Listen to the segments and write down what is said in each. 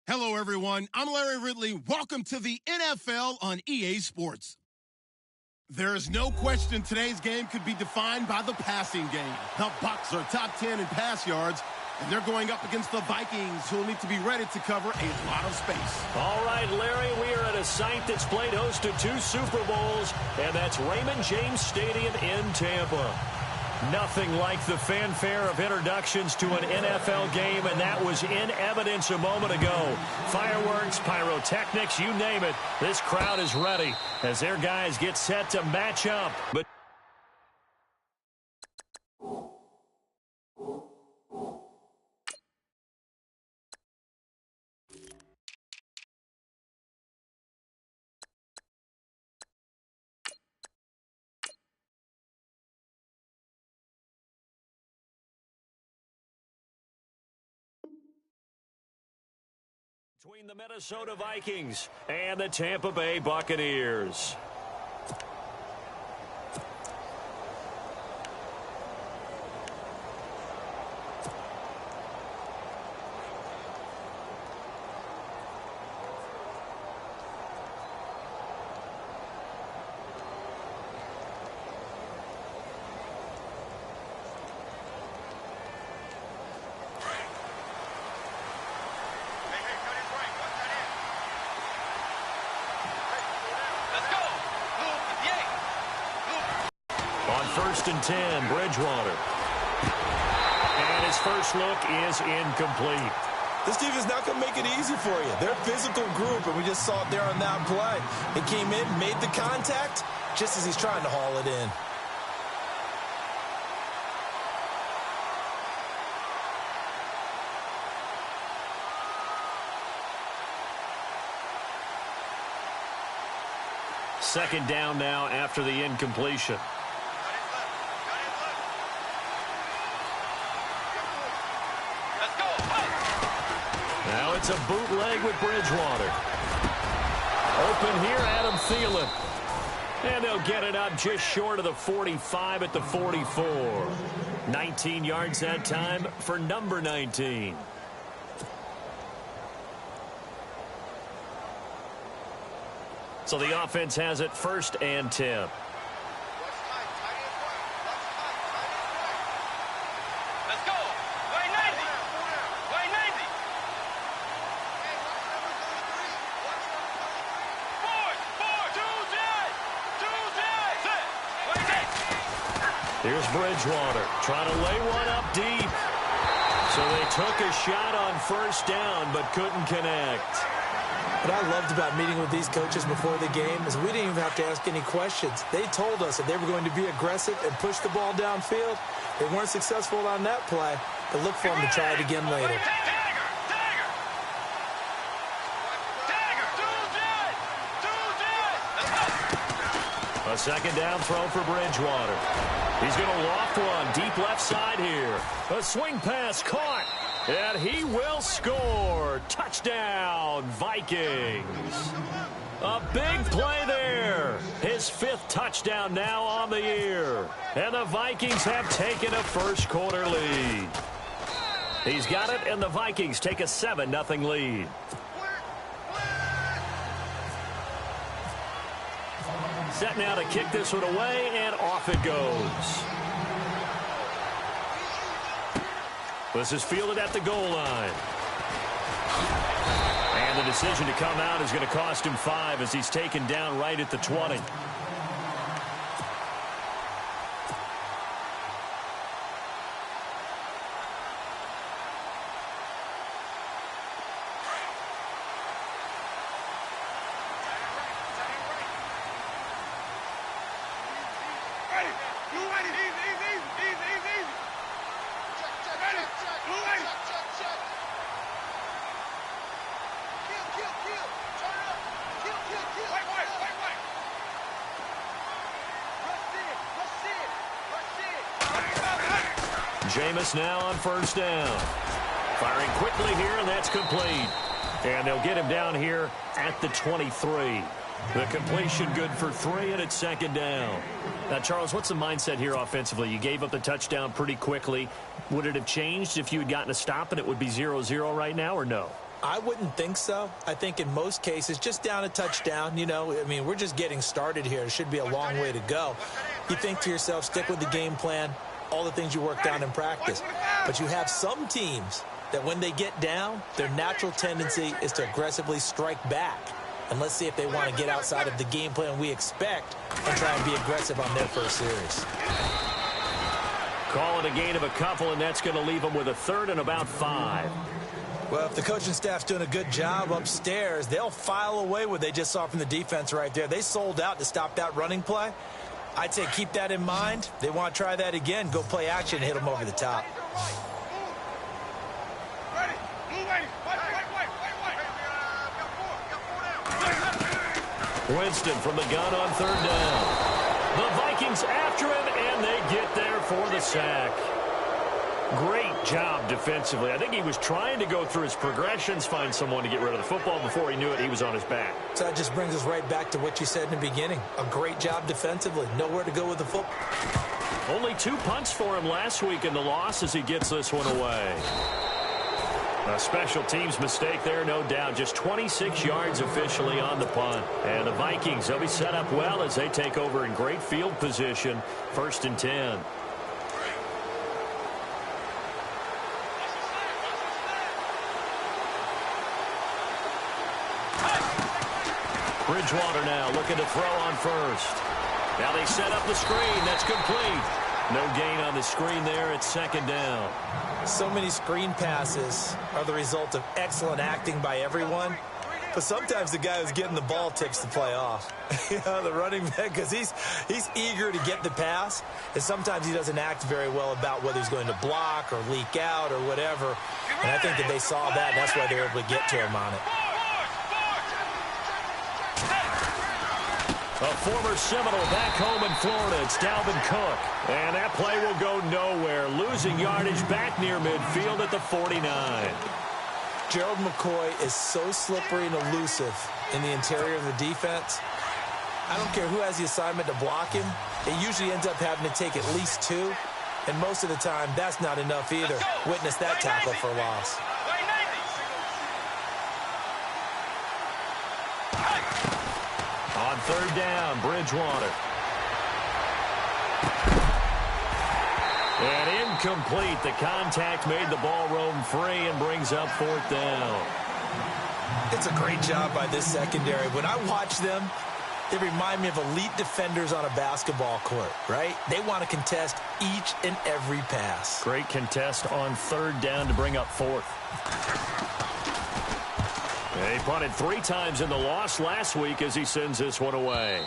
Hello, everyone. I'm Larry Ridley. Welcome to the NFL on EA Sports. There is no question today's game could be defined by the passing game. The Bucs are top 10 in pass yards, and they're going up against the Vikings, who will need to be ready to cover a lot of space. All right, Larry, we are at a site that's played host to 2 Super Bowls, and that's Raymond James Stadium in Tampa. Nothing like the fanfare of introductions to an NFL game, and that was in evidence a moment ago. Fireworks, pyrotechnics, you name it. This crowd is ready as their guys get set to match up. But between the Minnesota Vikings and the Tampa Bay Buccaneers. First and 10, Bridgewater. And his first look is incomplete. This defense not going to make it easy for you. They're a physical group, and we just saw it there on that play. He came in, made the contact, just as he's trying to haul it in. Second down now after the incompletion. Now it's a bootleg with Bridgewater. Open here, Adam Thielen. And they'll get it up just short of the 45 at the 44. 19 yards that time for number 19. So the offense has it first and 10. Here's Bridgewater trying to lay one up deep. So they took a shot on first down but couldn't connect. What I loved about meeting with these coaches before the game is we didn't even have to ask any questions. They told us that they were going to be aggressive and push the ball downfield. They weren't successful on that play, but look for them to try it again later. A second down throw for Bridgewater. He's going to loft one deep left side here. A swing pass caught, and he will score. Touchdown, Vikings. A big play there. His 5th touchdown now on the year. And the Vikings have taken a first quarter lead. He's got it, and the Vikings take a 7-0 lead. Set now to kick this one away, and off it goes. This is fielded at the goal line. And the decision to come out is going to cost him 5 as he's taken down right at the 20. Jameis now on first down. Firing quickly here, and that's complete. And they'll get him down here at the 23. The completion good for 3, and it's second down. Now, Charles, what's the mindset here offensively? You gave up the touchdown pretty quickly. Would it have changed if you had gotten a stop and it would be 0-0 right now, or no? I wouldn't think so. I think in most cases, just down a touchdown, we're just getting started here. It should be a long way to go. You think to yourself, stick with the game plan, all the things you worked on in practice. But you have some teams that when they get down, their natural tendency is to aggressively strike back. And let's see if they want to get outside of the game plan we expect and try and be aggressive on their first series. Call it a gain of a couple, and that's going to leave them with a 3rd and about 5. Well, if the coaching staff's doing a good job upstairs, they'll file away what they just saw from the defense right there. They sold out to stop that running play. I'd say keep that in mind. They want to try that again. Go play action and hit them over the top. Winston from the gun on 3rd down. The Vikings after him, and they get there for the sack. Great job defensively. I think he was trying to go through his progressions, find someone to get rid of the football. Before he knew it, he was on his back. So that just brings us right back to what you said in the beginning. A great job defensively. Nowhere to go with the football. Only 2 punts for him last week in the loss as he gets this one away. A special teams mistake there, no doubt. Just 26 yards officially on the punt. And the Vikings, they'll be set up well as they take over in great field position. 1st and 10. Bridgewater now looking to throw on 1st. Now they set up the screen. That's complete. No gain on the screen there. It's 2nd down. So many screen passes are the result of excellent acting by everyone. But sometimes the guy who's getting the ball tips the play off. The running back, because he's eager to get the pass. And sometimes he doesn't act very well about whether he's going to block or leak out or whatever. And I think that they saw that, and that's why they were able to get to him on it. A former Seminole back home in Florida. It's Dalvin Cook. And that play will go nowhere. Losing yardage back near midfield at the 49. Gerald McCoy is so slippery and elusive in the interior of the defense. I don't care who has the assignment to block him. It usually ends up having to take at least 2. And most of the time, that's not enough either. Witness that tackle for loss. On 3rd down, Bridgewater. And incomplete. The contact made the ball roam free and brings up 4th down. It's a great job by this secondary. When I watch them, they remind me of elite defenders on a basketball court, right? They want to contest each and every pass. Great contest on 3rd down to bring up 4th. He punted 3 times in the loss last week as he sends this one away.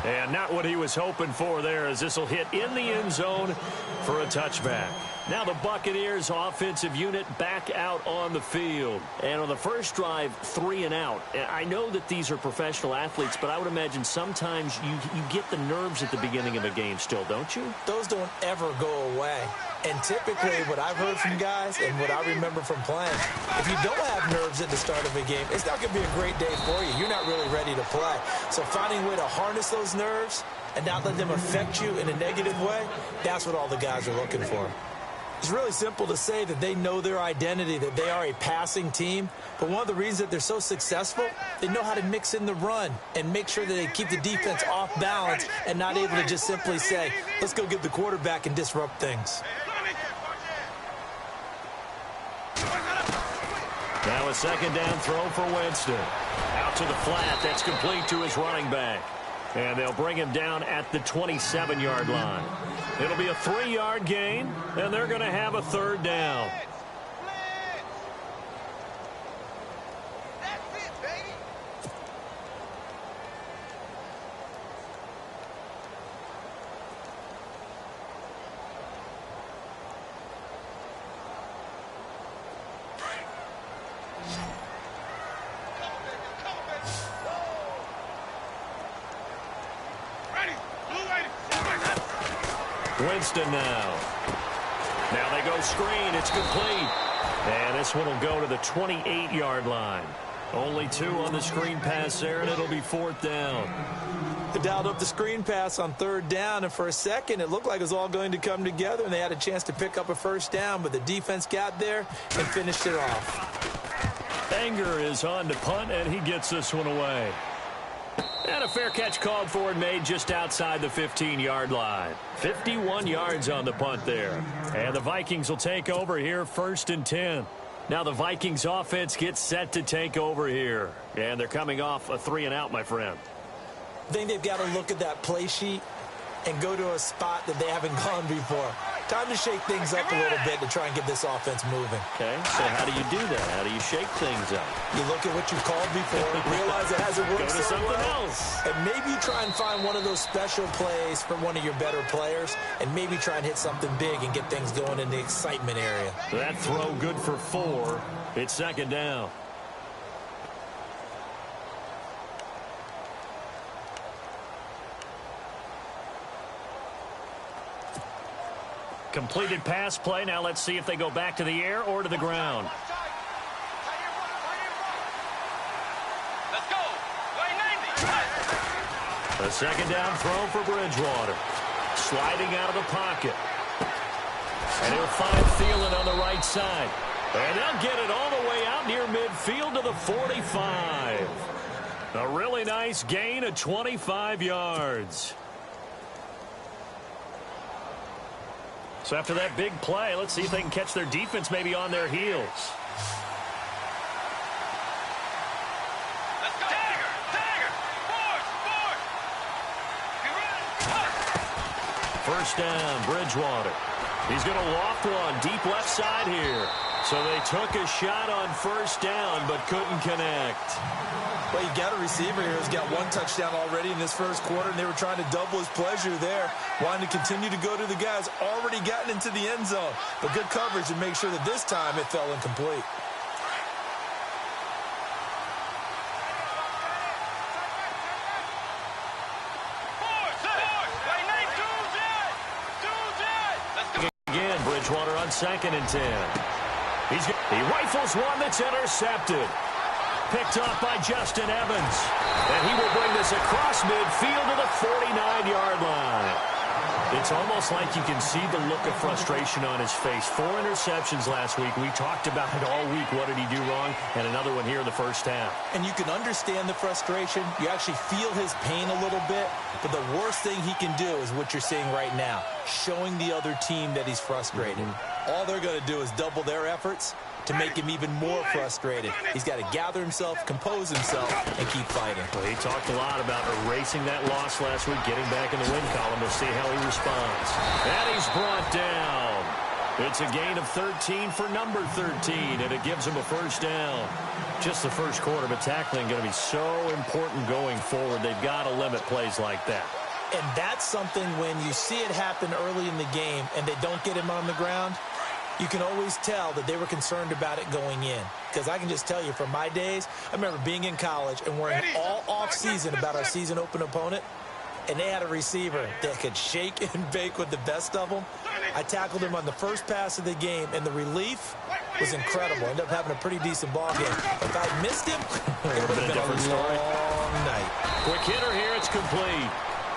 And not what he was hoping for there, as this will hit in the end zone for a touchback. Now the Buccaneers offensive unit back out on the field. And on the first drive, 3 and out. And I know that these are professional athletes, but I would imagine sometimes you get the nerves at the beginning of a game still, don't you? Those don't ever go away. And typically what I've heard from guys and what I remember from playing, if you don't have nerves at the start of a game, it's not going to be a great day for you. You're not really ready to play. So finding a way to harness those nerves and not let them affect you in a negative way, that's what all the guys are looking for. It's really simple to say that they know their identity, that they are a passing team. But one of the reasons that they're so successful, they know how to mix in the run and make sure that they keep the defense off balance and not able to just simply say, let's go get the quarterback and disrupt things. Now a 2nd down throw for Winston. Out to the flat. That's complete to his running back. And they'll bring him down at the 27-yard line. It'll be a 3-yard gain, and they're going to have a 3rd down. Winston now. Now they go screen. It's complete. And this one will go to the 28-yard line. Only 2 on the screen pass there, and it'll be 4th down. They dialed up the screen pass on 3rd down, and for a second it looked like it was all going to come together, and they had a chance to pick up a 1st down, but the defense got there and finished it off. Anger is on to punt, and he gets this one away. And a fair catch called for and made just outside the 15-yard line. 51 yards on the punt there. And the Vikings will take over here, 1st and 10. Now the Vikings offense gets set to take over here. And they're coming off a 3-and-out, my friend. I think they've got to look at that play sheet and go to a spot that they haven't gone before. Time to shake things up a little bit to try and get this offense moving. Okay, so how do you do that? How do you shake things up? You look at what you've called before, realize it hasn't worked Go to so something well, else. and maybe you try and find one of those special plays from one of your better players, and maybe try and hit something big and get things going in the excitement area. That throw good for 4. It's 2nd down. Completed pass play. Now let's see if they go back to the air or to the ground. Let's go. A 2nd down throw for Bridgewater. Sliding out of the pocket. And he'll find Thielen on the right side. And they'll get it all the way out near midfield to the 45. A really nice gain of 25 yards. So after that big play, let's see if they can catch their defense maybe on their heels. Let's go. Dagger. Force. 1st down, Bridgewater. He's going to loft one deep left side here. So they took a shot on 1st down but couldn't connect. Well, you got a receiver here who's got 1 touchdown already in this 1st quarter, and they were trying to double his pleasure there, wanting to continue to go to the guys already gotten into the end zone. But good coverage and make sure that this time it fell incomplete. Again, Bridgewater on 2nd and 10. He rifles one that's intercepted. Picked off by Justin Evans. And he will bring this across midfield to the 49-yard line. It's almost like you can see the look of frustration on his face. 4 interceptions last week. We talked about it all week. What did he do wrong? And another one here in the 1st half. And you can understand the frustration. You actually feel his pain a little bit. But the worst thing he can do is what you're seeing right now, showing the other team that he's frustrated. All they're going to do is double their efforts to make him even more frustrated. He's got to gather himself, compose himself, and keep fighting. Well, he talked a lot about erasing that loss last week, getting back in the win column. We'll see how he responds. And he's brought down. It's a gain of 13 for number 13, and it gives him a 1st down. Just the 1st quarter, but tackling going to be so important going forward. They've got to limit plays like that. And that's something when you see it happen early in the game and they don't get him on the ground, you can always tell that they were concerned about it going in. Because I can just tell you from my days, I remember being in college and worrying all off-season about our season open opponent, and they had a receiver that could shake and bake with the best of them. I tackled him on the first pass of the game, and the relief was incredible. Ended up having a pretty decent ball game. If I missed him, it would have been a long night. Quick hitter here, it's complete.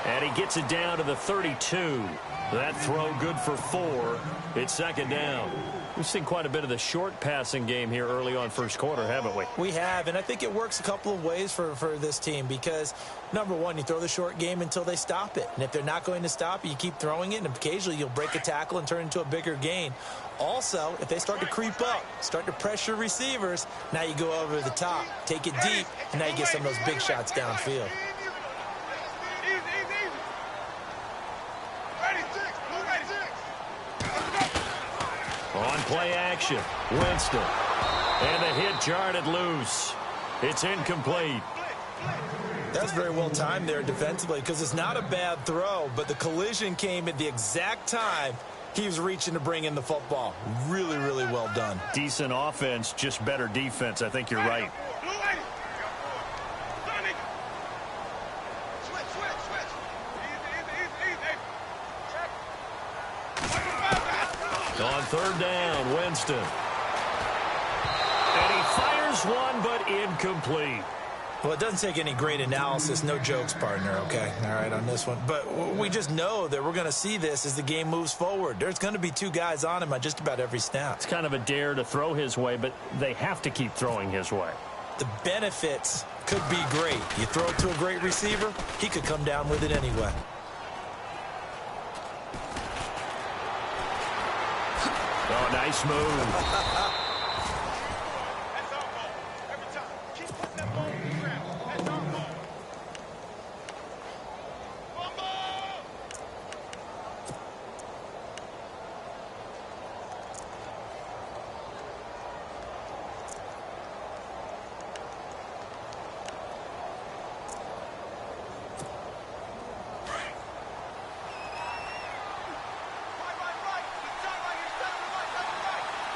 And he gets it down to the 32. That throw good for 4. It's 2nd down. We've seen quite a bit of the short passing game here early on 1st quarter, haven't we? We have, and I think it works a couple of ways for this team because, number one, you throw the short game until they stop it. And if they're not going to stop it, you keep throwing it, and occasionally you'll break a tackle and turn into a bigger gain. Also, if they start to creep up, start to pressure receivers, now you go over the top, take it deep, and now you get some of those big shots downfield. On play action, Winston. And the hit jarred it loose. It's incomplete. That's very well timed there defensively because it's not a bad throw, but the collision came at the exact time he was reaching to bring in the football. Really, really well done. Decent offense, just better defense. I think you're right. On 3rd down, Winston. And he fires one, but incomplete. Well, it doesn't take any great analysis. No jokes, partner, okay? All right, on this one. But we just know that we're going to see this as the game moves forward. There's going to be 2 guys on him on just about every snap. It's kind of a dare to throw his way, but they have to keep throwing his way. The benefits could be great. You throw it to a great receiver, he could come down with it anyway. Oh, nice move.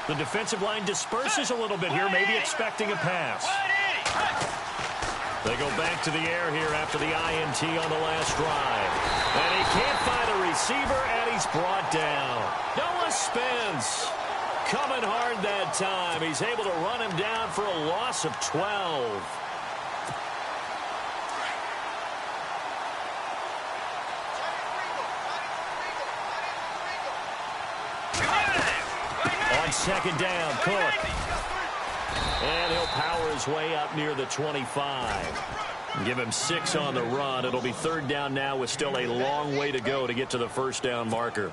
The defensive line disperses a little bit here, maybe expecting a pass. They go back to the air here after the INT on the last drive. And he can't find a receiver, and he's brought down. Noah spins. Coming hard that time. He's able to run him down for a loss of 12. Second down, Cook. And he'll power his way up near the 25. Give him 6 on the run. It'll be 3rd down now with still a long way to go to get to the 1st down marker.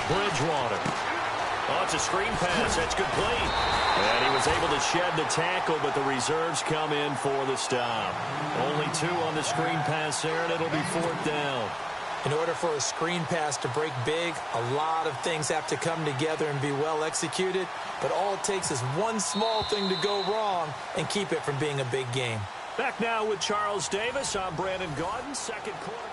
Bridgewater. Oh, it's a screen pass. That's complete. And he was able to shed the tackle, but the reserves come in for the stop. Only 2 on the screen pass there, and it'll be 4th down. In order for a screen pass to break big, a lot of things have to come together and be well executed. But all it takes is one small thing to go wrong and keep it from being a big game. Back now with Charles Davis. I'm Brandon Gaudin, 2nd quarter.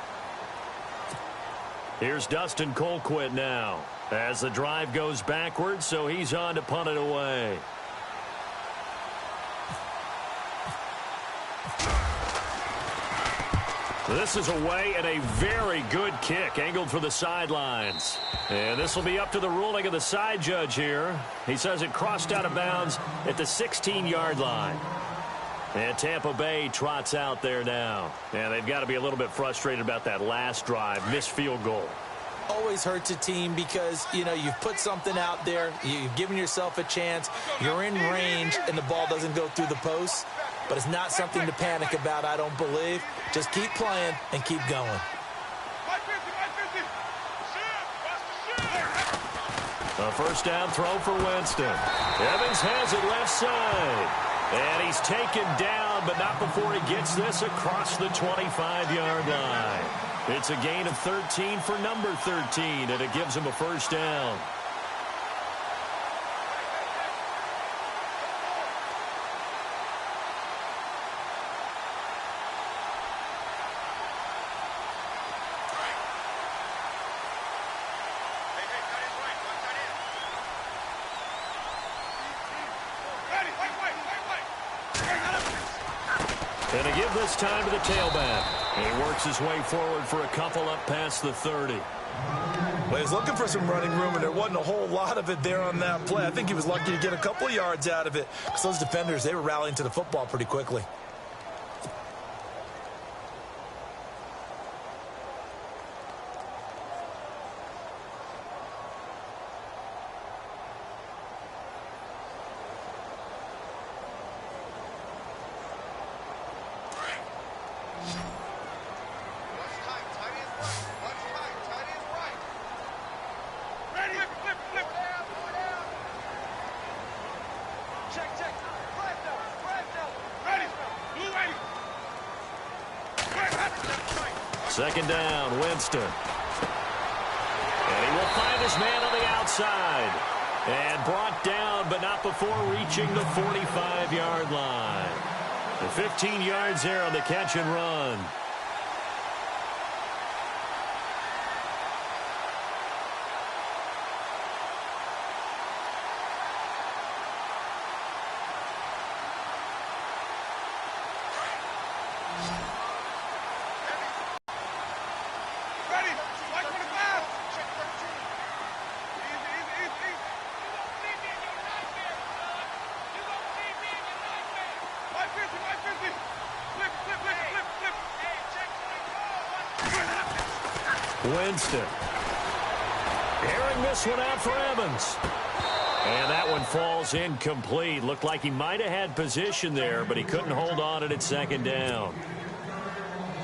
Here's Dustin Colquitt now as the drive goes backwards, so he's on to punt it away. This is away and a very good kick angled for the sidelines. And this will be up to the ruling of the side judge here. He says it crossed out of bounds at the 16-yard line. And Tampa Bay trots out there now. And they've got to be a little bit frustrated about that last drive, missed field goal. Always hurts a team because, you know, you've put something out there, you've given yourself a chance, you're in range, and the ball doesn't go through the posts. But it's not something to panic about, I don't believe. Just keep playing and keep going. A 1st down throw for Winston. Evans has it left side. And he's taken down, but not before he gets this across the 25-yard line. It's a gain of 13 for number 13, and it gives him a 1st down. And a give this time to the tailback. And he works his way forward for a couple up past the 30. Well, he was looking for some running room, and there wasn't a whole lot of it there on that play. I think he was lucky to get a couple of yards out of it because those defenders, they were rallying to the football pretty quickly. Second down, Winston. And he will find his man on the outside. And brought down, but not before reaching the 45-yard line. The 15 yards there on the catch and run. Winston. Airing this one out for Evans. And that one falls incomplete. Looked like he might have had position there, but he couldn't hold on at second down.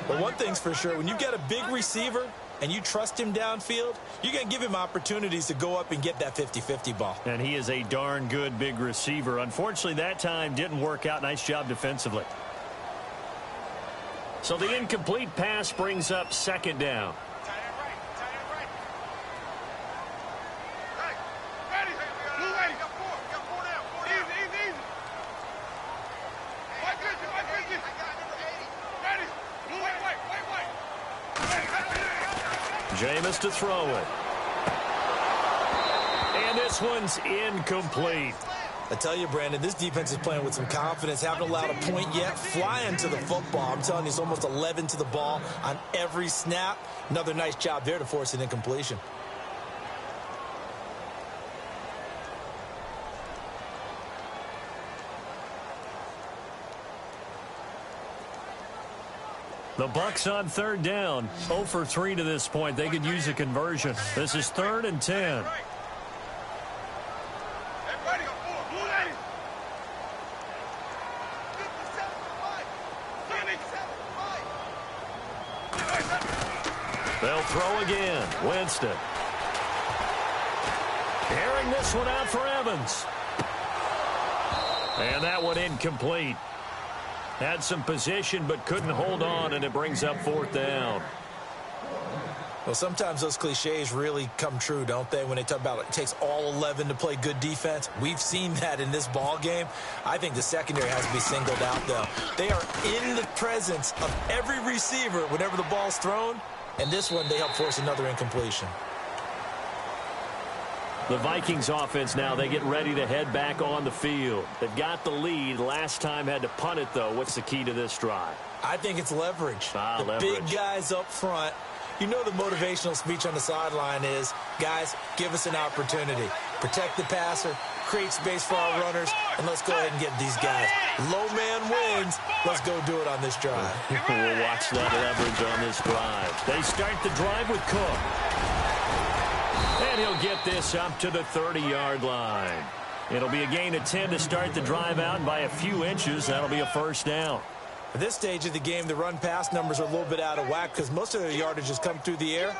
But one thing's for sure, when you've got a big receiver and you trust him downfield, you're going to give him opportunities to go up and get that 50-50 ball. And he is a darn good big receiver. Unfortunately, that time didn't work out. Nice job defensively. So the incomplete pass brings up second down. Jameis to throw it. And this one's incomplete. I tell you, Brandon, this defense is playing with some confidence. Haven't allowed a point yet. Flying to the football. I'm telling you, it's almost 11 to the ball on every snap. Another nice job there to force an incompletion. The Bucs on third down. 0 for 3 to this point. They could use a conversion. This is 3rd and 10. They'll throw again. Winston. Airing this one out for Evans. And that one incomplete. Had some position but couldn't hold on, and it brings up 4th down. Well, sometimes those cliches really come true, don't they, when they talk about it takes all 11 to play good defense. We've seen that in this ball game. I think the secondary has to be singled out, though. They are in the presence of every receiver whenever the ball's thrown, and this one they help force another incompletion. The Vikings offense now, they get ready to head back on the field. They've got the lead. Last time had to punt it, though. What's the key to this drive? I think it's leverage. Leverage. Big guys up front. You know the motivational speech on the sideline is, guys, give us an opportunity. Protect the passer, create space for our runners, and let's go ahead and get these guys. Low man wins. Let's go do it on this drive. We'll watch that leverage on this drive. They start the drive with Cook. And he'll get this up to the 30-yard line. It'll be a gain of 10 to start the drive out, and by a few inches, that'll be a 1st down. At this stage of the game, the run-pass numbers are a little bit out of whack because most of their yardage has come through the air.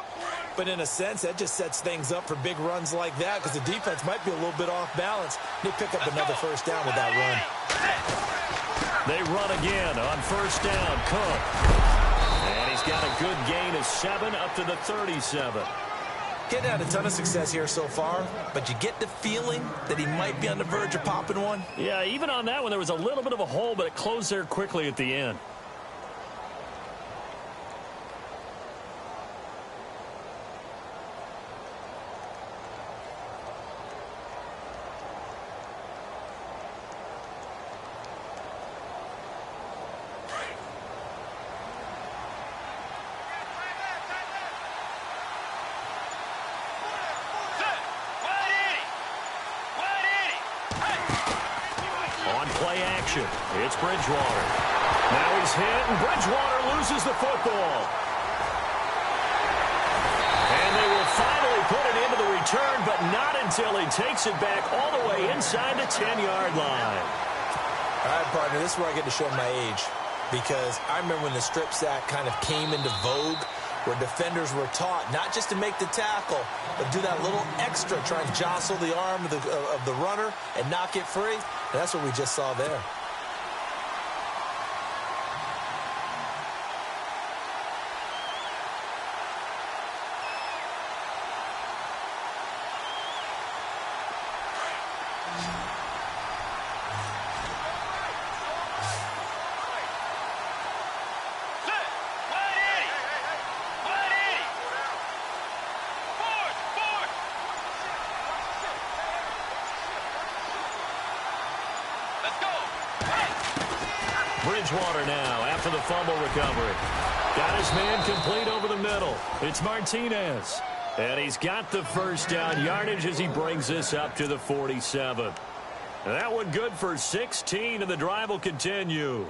But in a sense, that just sets things up for big runs like that because the defense might be a little bit off balance. They pick up another 1st down with that run. They run again on 1st down. Cook. And he's got a good gain of 7 up to the 37. Getting had a ton of success here so far, but you get the feeling that he might be on the verge of popping one. Yeah, even on that one, there was a little bit of a hole, but it closed there quickly at the end. It's Bridgewater. Now he's hit, and Bridgewater loses the football. And they will finally put it into the return, but not until he takes it back all the way inside the 10-yard line. All right, partner, this is where I get to show my age. Because I remember when the strip sack kind of came into vogue, where defenders were taught not just to make the tackle, but do that little extra, try and jostle the arm of the runner and knock it free. And that's what we just saw there. Bridgewater now after the fumble recovery. Got his man complete over the middle. It's Martinez. And he's got the 1st down yardage as he brings this up to the 47. That one good for 16, and the drive will continue.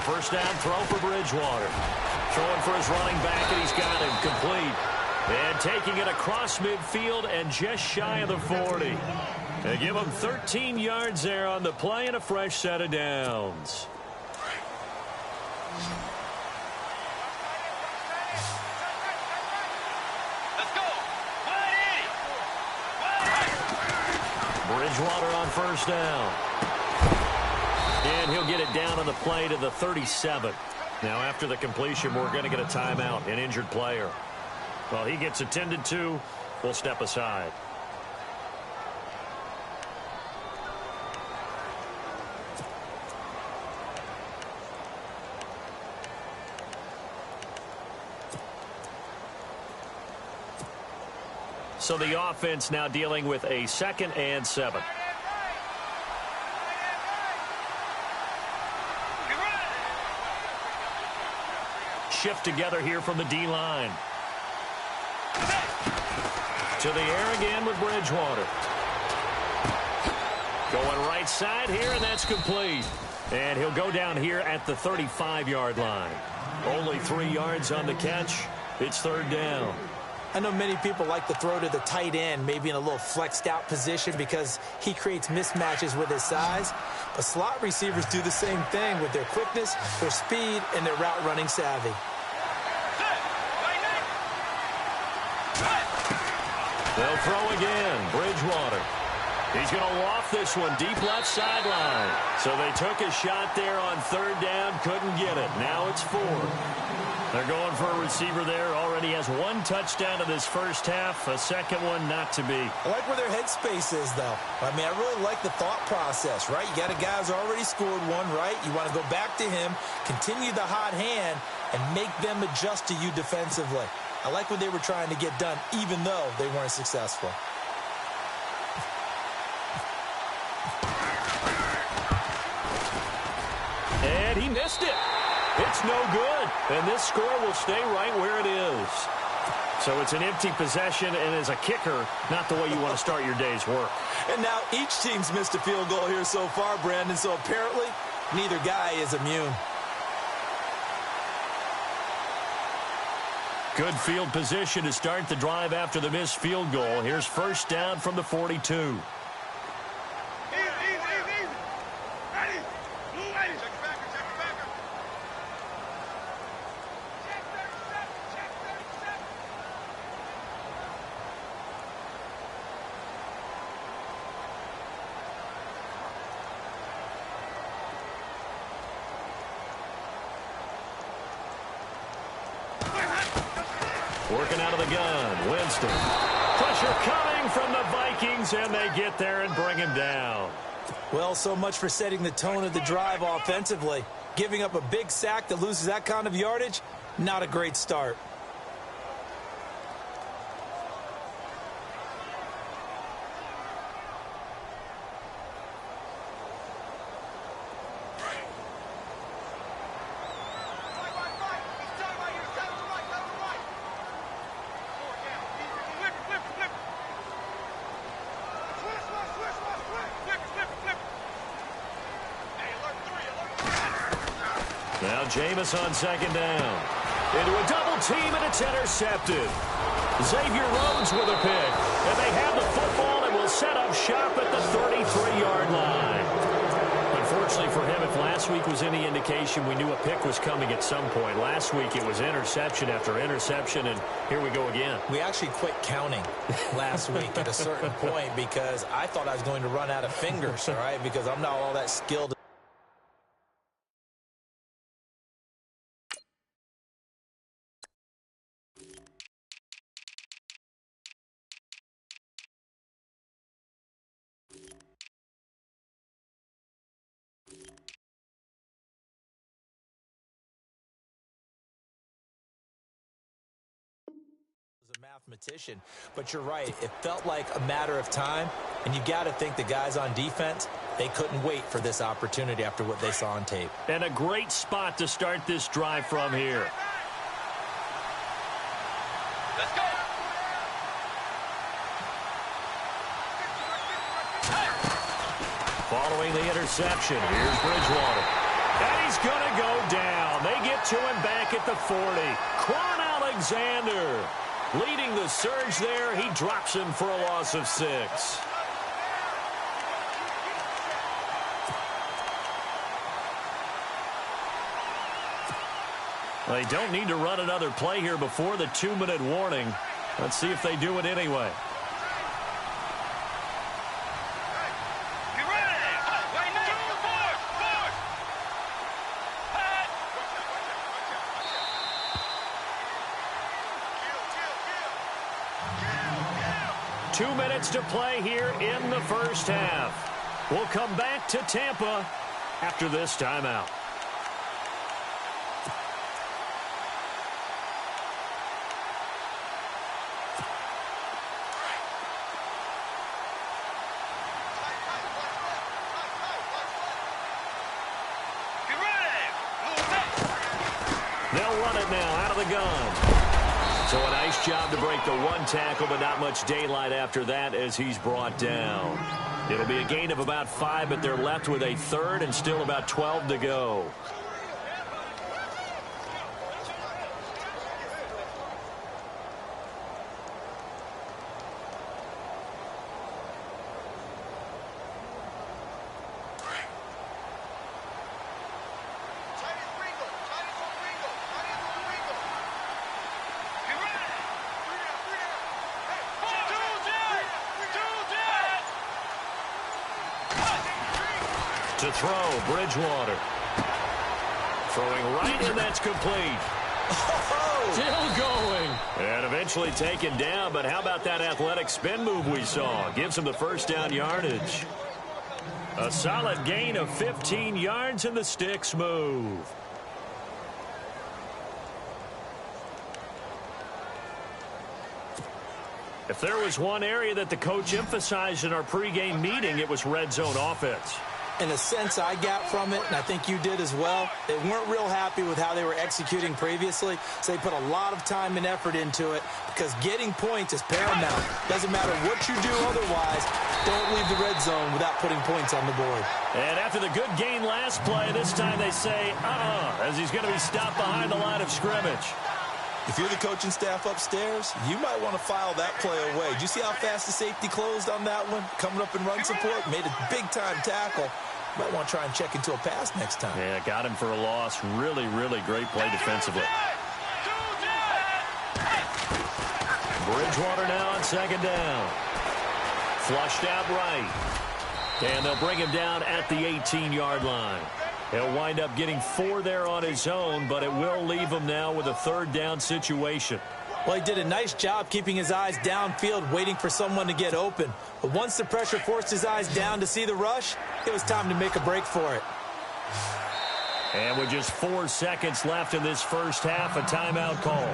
First down throw for Bridgewater. Throwing for his running back, and he's got him complete. And taking it across midfield and just shy of the 40. They give him 13 yards there on the play and a fresh set of downs. Let's go. Bridgewater on first down. And he'll get it down on the play to the 37. Now, after the completion, we're going to get a timeout, an injured player. Well, he gets attended to. We'll step aside. So the offense now dealing with a 2nd and 7. Shift together here from the D-line. To the air again with Bridgewater. Going right side here, and that's complete. And he'll go down here at the 35-yard line. Only 3 yards on the catch. It's 3rd down. I know many people like to throw to the tight end, maybe in a little flexed out position because he creates mismatches with his size. But slot receivers do the same thing with their quickness, their speed, and their route running savvy. They'll throw again. Bridgewater. He's going to loft this one deep left sideline. So they took a shot there on 3rd down, couldn't get it. Now it's 4. They're going for a receiver there. Already has 1 touchdown in this first half. A second one not to be. I like where their headspace is, though. I mean, I really like the thought process, right? You got a guy who's already scored one, right? You want to go back to him, continue the hot hand, and make them adjust to you defensively. I like what they were trying to get done, even though they weren't successful. And he missed it. It's no good. And this score will stay right where it is. So it's an empty possession, and as a kicker, not the way you want to start your day's work. And now each team's missed a field goal here so far, Brandon, so apparently neither guy is immune. Good field position to start the drive after the missed field goal. Here's first down from the 42. Working out of the gun, Winston. Pressure coming from the Vikings, and they get there and bring him down. Well, so much for setting the tone of the drive offensively. Giving up a big sack that loses that kind of yardage, not a great start. Now Jameis on 2nd down. Into a double team, and it's intercepted. Xavier Rhodes with a pick. And they have the football and will set up shop at the 33-yard line. Unfortunately for him, if last week was any indication, we knew a pick was coming at some point. Last week it was interception after interception, and here we go again. We actually quit counting last week at a certain point because I thought I was going to run out of fingers, all right, because I'm not all that skilled. mathematician, but you're right. It felt like a matter of time, and you got to think the guys on defense, they couldn't wait for this opportunity after what they saw on tape. And a great spot to start this drive from here. Let's go. Following the interception, here's Bridgewater. And he's going to go down. They get to him back at the 40. Quan Alexander leading the surge there. He drops him for a loss of 6. They don't need to run another play here before the 2-minute warning. Let's see if they do it anyway. Two minutes to play here in the first half. We'll come back to Tampa after this timeout. They'll run it now out of the gun. So a nice job to break the one tackle, but not much daylight after that as he's brought down. It'll be a gain of about 5, but they're left with a third and still about 12 to go. To throw, Bridgewater. Throwing right, and that's complete. Still going. And eventually taken down, but how about that athletic spin move we saw? Gives him the first down yardage. A solid gain of 15 yards in the sticks move. If there was one area that the coach emphasized in our pregame meeting, it was red zone offense. In a sense I got from it, and I think you did as well, they weren't real happy with how they were executing previously, so they put a lot of time and effort into it because getting points is paramount. Doesn't matter what you do otherwise, don't leave the red zone without putting points on the board. And after the good gain last play, this time they say, as he's going to be stopped behind the line of scrimmage. If you're the coaching staff upstairs, you might want to file that play away. Did you see how fast the safety closed on that one? Coming up in run support, made a big-time tackle. Might want to try and check into a pass next time. Yeah, got him for a loss. Really, really great play defensively. Bridgewater now on second down. Flushed out right. And they'll bring him down at the 18-yard line. He'll wind up getting 4 there on his own, but it will leave him now with a third down situation. Well, he did a nice job keeping his eyes downfield, waiting for someone to get open. But once the pressure forced his eyes down to see the rush, it was time to make a break for it. And with just 4 seconds left in this first half, a timeout call.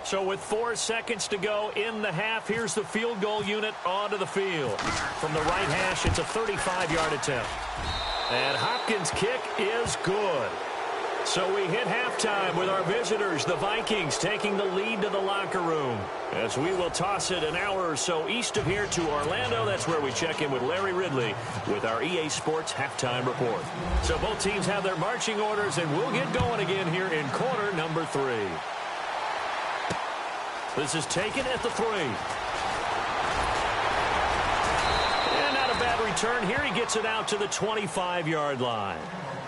So with 4 seconds to go in the half, here's the field goal unit onto the field. From the right hash, it's a 35-yard attempt. And Hopkins' kick is good. So we hit halftime with our visitors, the Vikings, taking the lead to the locker room. As we will toss it an hour or so east of here to Orlando. That's where we check in with Larry Ridley with our EA Sports halftime report. So both teams have their marching orders, and we'll get going again here in quarter number 3. This is taken at the 3. And not a bad return here. He gets it out to the 25-yard line.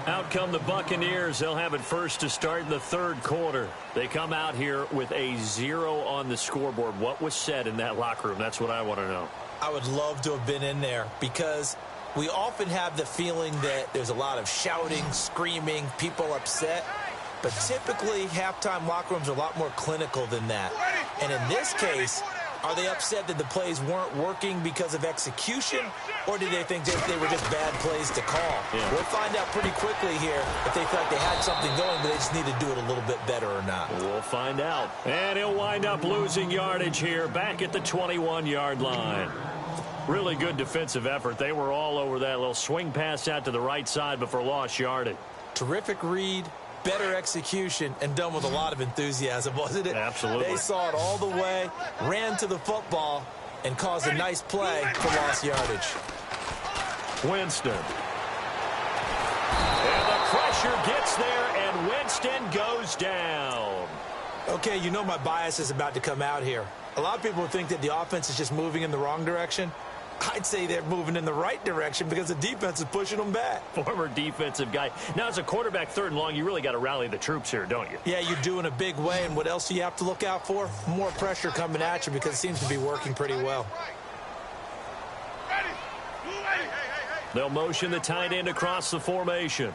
Out come the Buccaneers. They'll have it first to start in the third quarter. They come out here with a 0 on the scoreboard. What was said in that locker room? That's what I want to know. I would love to have been in there because we often have the feeling that there's a lot of shouting, screaming, people upset. But typically, halftime locker rooms are a lot more clinical than that. And in this case, Are they upset that the plays weren't working because of execution, or do they think that they were just bad plays to call? Yeah. We'll find out pretty quickly here if they felt like they had something going, but they just need to do it a little bit better or not. We'll find out. And he'll wind up losing yardage here back at the 21-yard line. Really good defensive effort. They were all over that little swing pass out to the right side before lost yardage. Terrific read, better execution, and done with a lot of enthusiasm, wasn't it? Absolutely. They saw it all the way, ran to the football, and caused a nice play for lost yardage. Winston. And the pressure gets there, and Winston goes down. Okay, you know my bias is about to come out here. A lot of people think that the offense is just moving in the wrong direction. I'd say they're moving in the right direction because the defense is pushing them back. Former defensive guy. Now, as a quarterback, 3rd and long, you really got to rally the troops here, don't you? Yeah, you do in a big way. And what else do you have to look out for? More pressure coming at you because it seems to be working pretty well. They'll motion the tight end across the formation.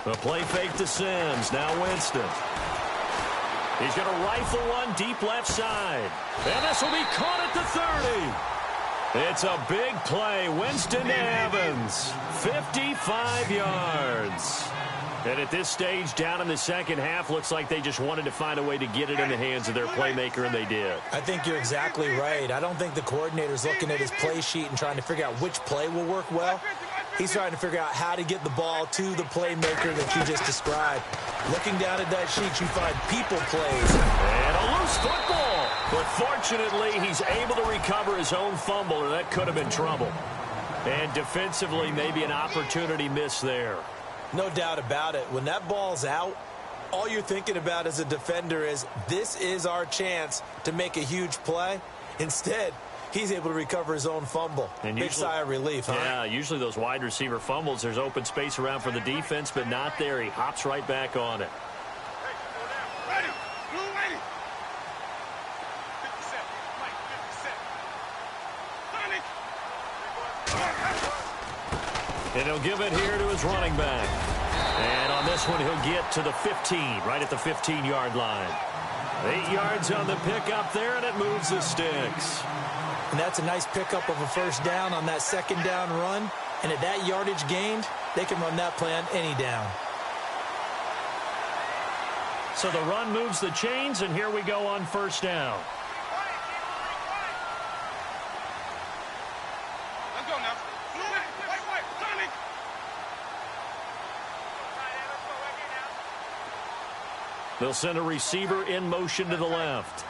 The play fake to Sims. Now Winston. He's going to rifle one deep left side. And this will be caught at the 30. It's a big play. Winston to Evans. 55 yards. And at this stage, down in the second half, looks like they just wanted to find a way to get it in the hands of their playmaker, and they did. I think you're exactly right. I don't think the coordinator's looking at his play sheet and trying to figure out which play will work well. He's trying to figure out how to get the ball to the playmaker that you just described. Looking down at that sheet, you find people plays. And a loose football. But fortunately, he's able to recover his own fumble, or that could have been trouble. And defensively, maybe an opportunity missed there. No doubt about it. When that ball's out, all you're thinking about as a defender is, this is our chance to make a huge play. Instead, he's able to recover his own fumble. And big sigh of relief, huh? Yeah, usually those wide receiver fumbles, there's open space around for the defense, but not there. He hops right back on it. And he'll give it here to his running back. And on this one, he'll get to the 15, right at the 15-yard line. 8 yards on the pickup there, and it moves the sticks. And that's a nice pickup of a first down on that second down run. And at that yardage gained, they can run that play on any down. So the run moves the chains, and here we go on first down. Let's go now. They'll send a receiver in motion to the left.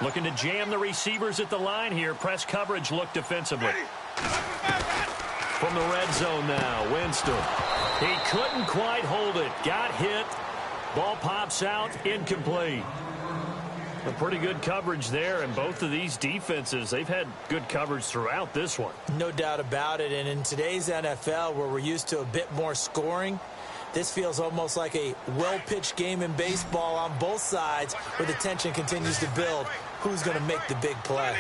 Looking to jam the receivers at the line here. Press coverage look defensively. From the red zone now, Winston. He couldn't quite hold it. Got hit. Ball pops out, incomplete. A pretty good coverage there, and both of these defenses, they've had good coverage throughout this one. No doubt about it, and in today's NFL, where we're used to a bit more scoring, this feels almost like a well-pitched game in baseball on both sides where the tension continues to build. Who's going to make the big play?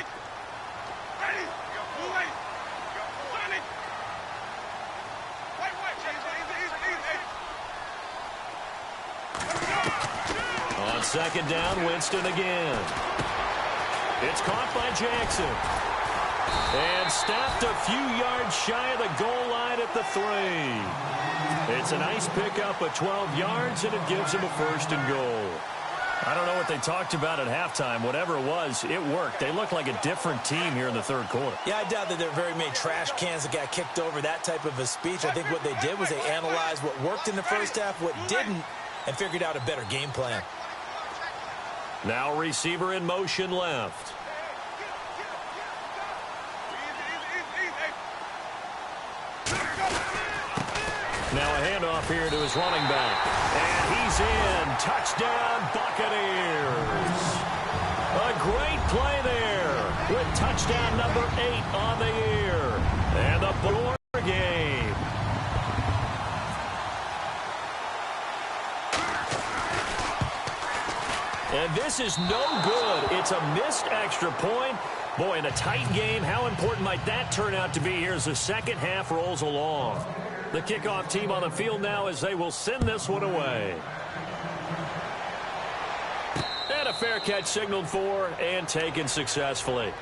On second down, Winston again. It's caught by Jackson. And stopped a few yards shy of the goal line at the 3. It's a nice pickup of 12 yards, and it gives him a first and goal. I don't know what they talked about at halftime. Whatever it was, it worked. They look like a different team here in the third quarter. Yeah, I doubt that there are very many trash cans that got kicked over, that type of a speech. I think what they did was they analyzed what worked in the first half, what didn't, and figured out a better game plan. Now receiver in motion left. Now a handoff here to his running back. And he's in. Touchdown, Buccaneers. A great play there with touchdown number 8 on the year. And the Buccaneers game. And this is no good. It's a missed extra point. Boy, in a tight game, how important might that turn out to be here as the second half rolls along? The kickoff team on the field now as they will send this one away. And a fair catch signaled for and taken successfully.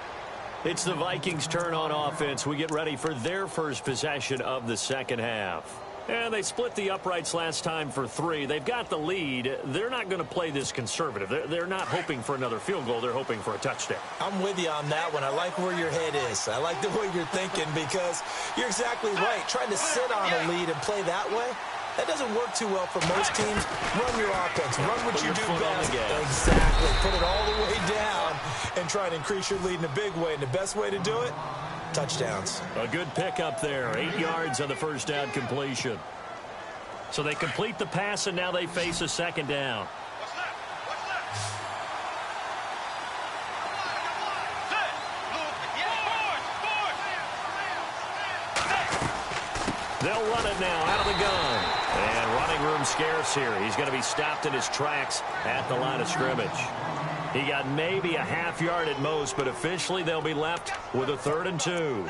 It's the Vikings' turn on offense. We get ready for their first possession of the second half. And they split the uprights last time for 3. They've got the lead. They're not going to play this conservative. They're not hoping for another field goal. They're hoping for a touchdown. I'm with you on that one. I like where your head is. I like the way you're thinking because you're exactly right. Trying to sit on a lead and play that way, that doesn't work too well for most teams. Run your offense. Run what you do best. Exactly. Put it all the way down and try and increase your lead in a big way. And the best way to do it, touchdowns. A good pickup there. 8 yards on the first down completion. So they complete the pass, and now they face a second down. They'll run it now out of the gun. And running room scarce here. He's going to be stopped in his tracks at the line of scrimmage. He got maybe a half yard at most, but officially they'll be left with a 3rd and 2.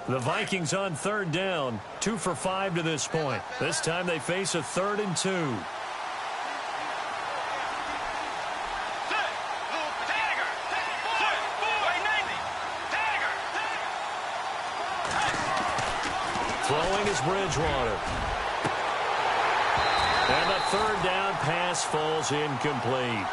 The Vikings on 3rd down, 2 for 5 to this point. This time they face a 3rd and 2. Throwing is Bridgewater. And the 3rd down pass falls incomplete.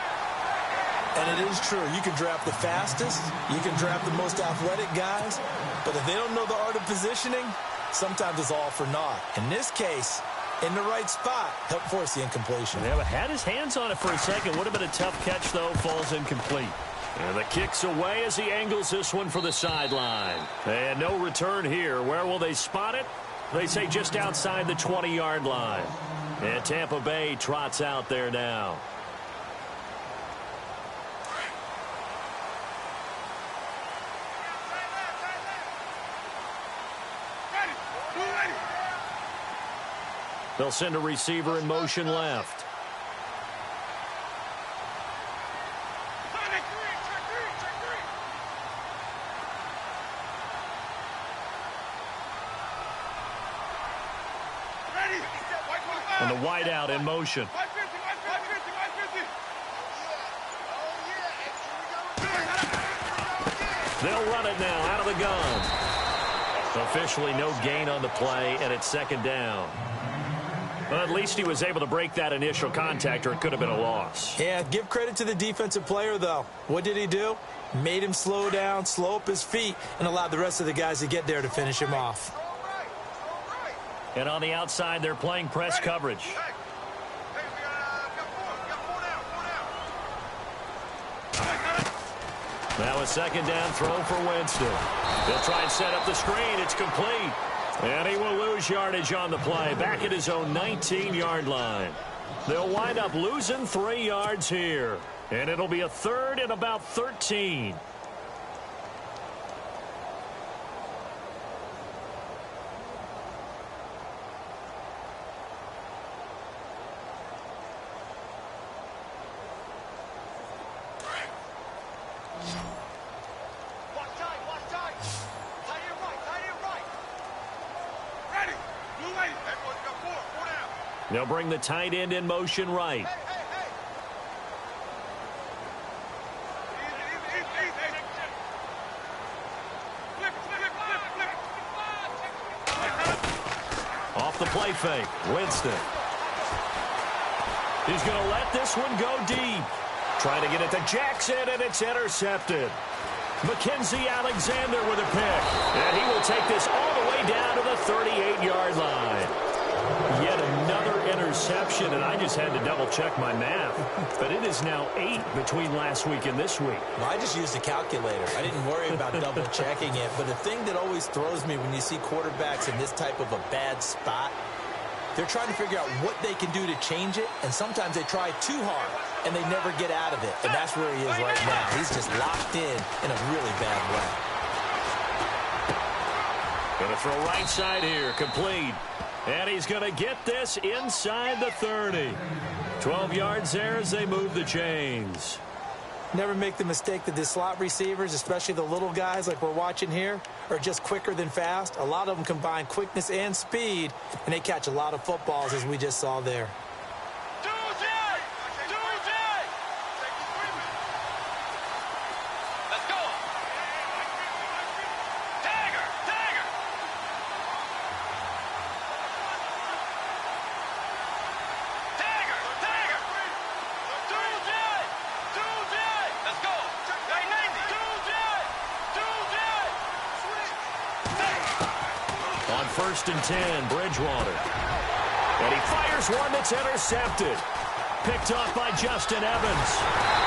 And it is true. You can draft the fastest. You can draft the most athletic guys. But if they don't know the art of positioning, sometimes it's all for naught. In this case, in the right spot, helped force the incompletion. Yeah, but had his hands on it for a second. Would have been a tough catch, though. Falls incomplete. And the kick's away as he angles this one for the sideline. And no return here. Where will they spot it? They say just outside the 20-yard line. And Tampa Bay trots out there now. They'll send a receiver in motion left. And the wideout in motion. They'll run it now out of the gun. Officially no gain on the play, and it's 2nd down. Well, at least he was able to break that initial contact, or it could have been a loss. Yeah, give credit to the defensive player, though. What did he do? Made him slow down, slow up his feet, and allowed the rest of the guys to get there to finish him off. And on the outside, they're playing press coverage. Now a 2nd down throw for Winston. They'll try and set up the screen. It's complete. And he will lose yardage on the play. Back at his own 19-yard line. They'll wind up losing 3 yards here. And it'll be a 3rd and about 13. They'll bring the tight end in motion right. Off the play fake, Winston. He's going to let this one go deep. Trying to get it to Jackson, and it's intercepted. Mackenzie Alexander with a pick. And he will take this all the way down to the 38-yard line. Yet another interception, and I just had to double-check my math. But it is now 8 between last week and this week. Well, I just used a calculator. I didn't worry about double-checking it. But the thing that always throws me when you see quarterbacks in this type of a bad spot, they're trying to figure out what they can do to change it, and sometimes they try too hard, and they never get out of it. And that's where he is right now. He's just locked in a really bad way. Going to throw right side here, complete. And he's going to get this inside the 30. 12 yards there as they move the chains. Never make the mistake that the slot receivers, especially the little guys like we're watching here, are just quicker than fast. A lot of them combine quickness and speed, and they catch a lot of footballs, as we just saw there. First and 10, Bridgewater. And he fires one that's intercepted. Picked off by Justin Evans.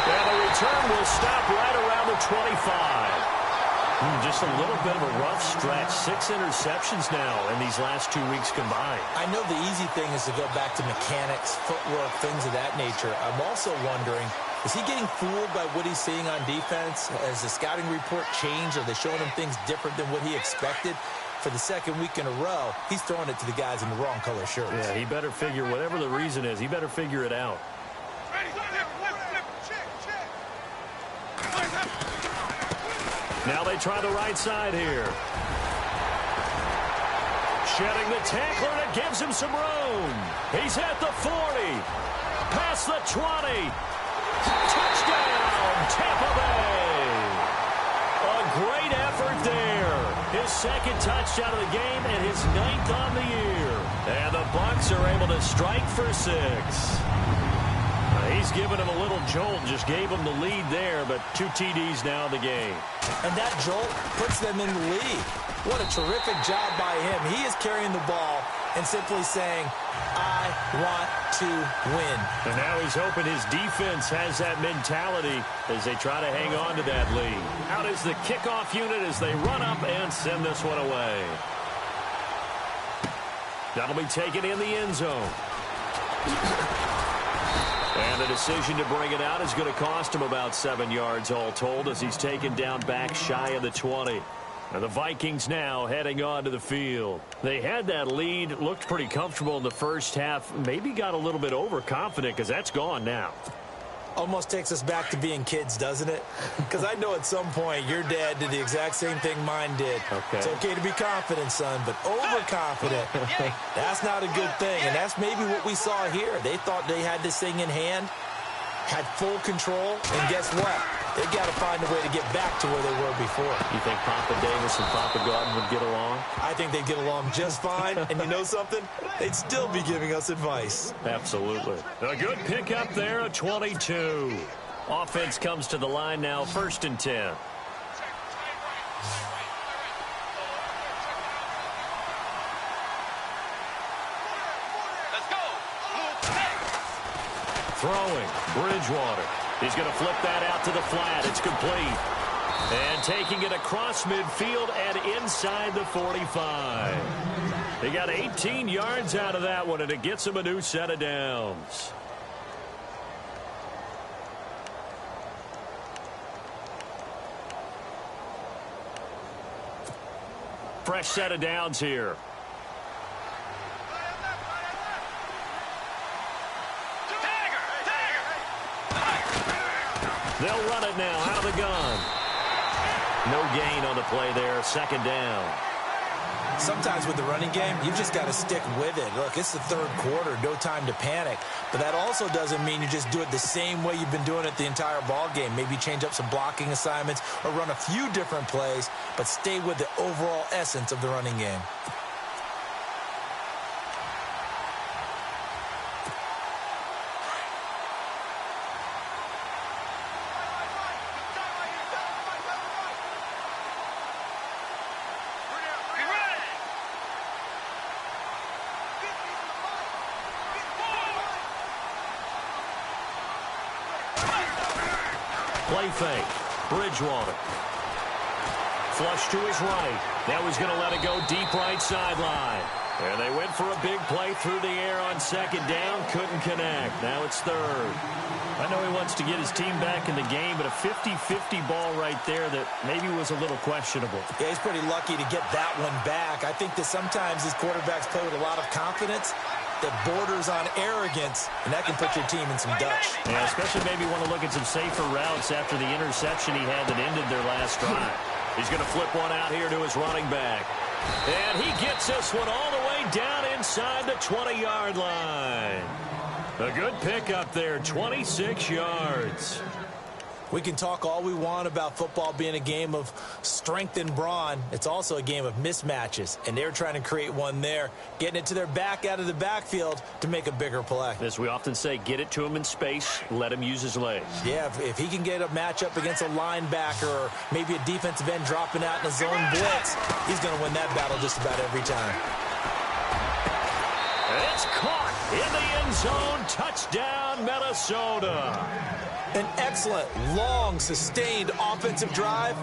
And the return will stop right around the 25. Just a little bit of a rough stretch. 6 interceptions now in these last 2 weeks combined. I know the easy thing is to go back to mechanics, footwork, things of that nature. I'm also wondering, is he getting fooled by what he's seeing on defense? Has the scouting report changed? Are they showing him things different than what he expected? For the second week in a row, he's throwing it to the guys in the wrong color shirts. Yeah, he better figure, whatever the reason is, he better figure it out. Now they try the right side here. Shedding the tackler, and it gives him some room. He's at the 40. Past the 20. Touchdown, Tampa Bay. A great effort there. His second touchdown of the game and his 9th on the year. And the Bucs are able to strike for 6. He's given him a little jolt, just gave him the lead there, but 2 TDs now in the game. And that jolt puts them in the lead. What a terrific job by him. He is carrying the ball and simply saying, I want to win. And now he's hoping his defense has that mentality as they try to hang on to that lead. Out is the kickoff unit as they run up and send this one away. That'll be taken in the end zone. And the decision to bring it out is going to cost him about 7 yards all told as he's taken down back shy of the 20. And the Vikings now heading on to the field. They had that lead, looked pretty comfortable in the first half, maybe got a little bit overconfident because that's gone now. Almost takes us back to being kids, doesn't it? Because I know at some point your dad did the exact same thing mine did. Okay. It's okay to be confident, son, but overconfident, that's not a good thing. And that's maybe what we saw here. They thought they had this thing in hand, had full control, and guess what? They've got to find a way to get back to where they were before. You think Papa Davis and Papa Gordon would get along? I think they'd get along just fine. And you know something? They'd still be giving us advice. Absolutely. A good pickup there, a 22. Offense comes to the line now, 1st and 10. Let's go. Throwing, Bridgewater. He's going to flip that out to the flat. It's complete. And taking it across midfield and inside the 45. He got 18 yards out of that one, and it gets him a new set of downs. Fresh set of downs here. They'll run it now out of the gun. No gain on the play there. 2nd down. Sometimes with the running game, you've just got to stick with it. Look, it's the 3rd quarter. No time to panic. But that also doesn't mean you just do it the same way you've been doing it the entire ball game. Maybe change up some blocking assignments or run a few different plays, but stay with the overall essence of the running game. Play fake. Bridgewater. Flush to his right. Now he's going to let it go deep right sideline. And they went for a big play through the air on second down. Couldn't connect. Now it's third. I know he wants to get his team back in the game, but a 50-50 ball right there that maybe was a little questionable. Yeah, he's pretty lucky to get that one back. I think that sometimes these quarterbacks play with a lot of confidence that borders on arrogance, and that can put your team in some Dutch. Yeah, especially maybe want to look at some safer routes after the interception he had that ended their last drive. He's going to flip one out here to his running back. And he gets this one all the way down inside the 20-yard line. A good pickup there, 26 yards. We can talk all we want about football being a game of strength and brawn. It's also a game of mismatches, and they're trying to create one there, getting it to their back out of the backfield to make a bigger play. As we often say, get it to him in space, let him use his legs. Yeah, if he can get a matchup against a linebacker or maybe a defensive end dropping out in a zone blitz, he's going to win that battle just about every time. It's caught in the end zone. Touchdown, Minnesota. An excellent, long, sustained offensive drive.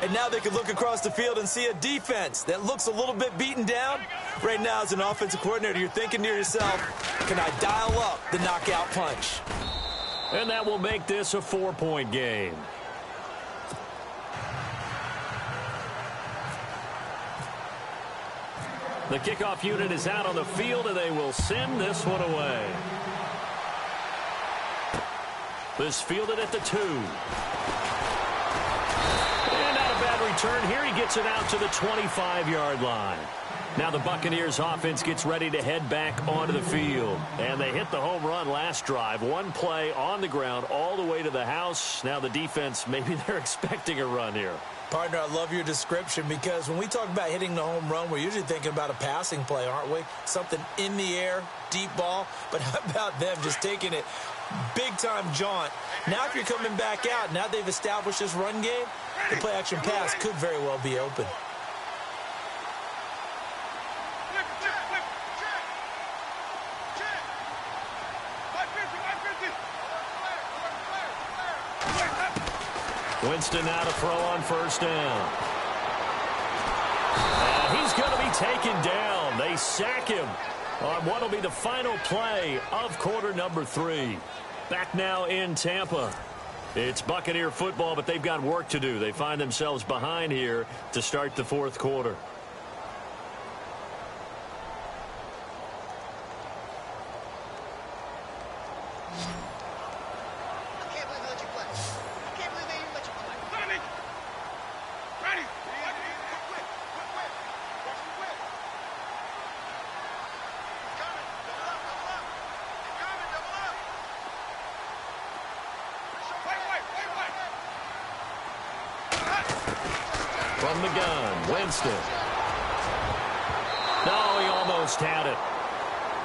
And now they can look across the field and see a defense that looks a little bit beaten down. Right now, as an offensive coordinator, you're thinking to yourself, can I dial up the knockout punch? And that will make this a 4-point game. The kickoff unit is out on the field, and they will send this one away. This fielded at the 2. And not a bad return here. He gets it out to the 25-yard line. Now the Buccaneers offense gets ready to head back onto the field. And they hit the home run last drive. One play on the ground all the way to the house. Now the defense, maybe they're expecting a run here. Partner, I love your description because when we talk about hitting the home run, we're usually thinking about a passing play, aren't we? Something in the air, deep ball. But how about them just taking it big-time jaunt? Now if you're coming back out, now they've established this run game, the play-action pass could very well be open. Winston now to throw on first down. And he's going to be taken down. They sack him on what will be the final play of quarter number 3. Back now in Tampa. It's Buccaneer football, but they've got work to do. They find themselves behind here to start the fourth quarter. From the gun, Winston. No, he almost had it.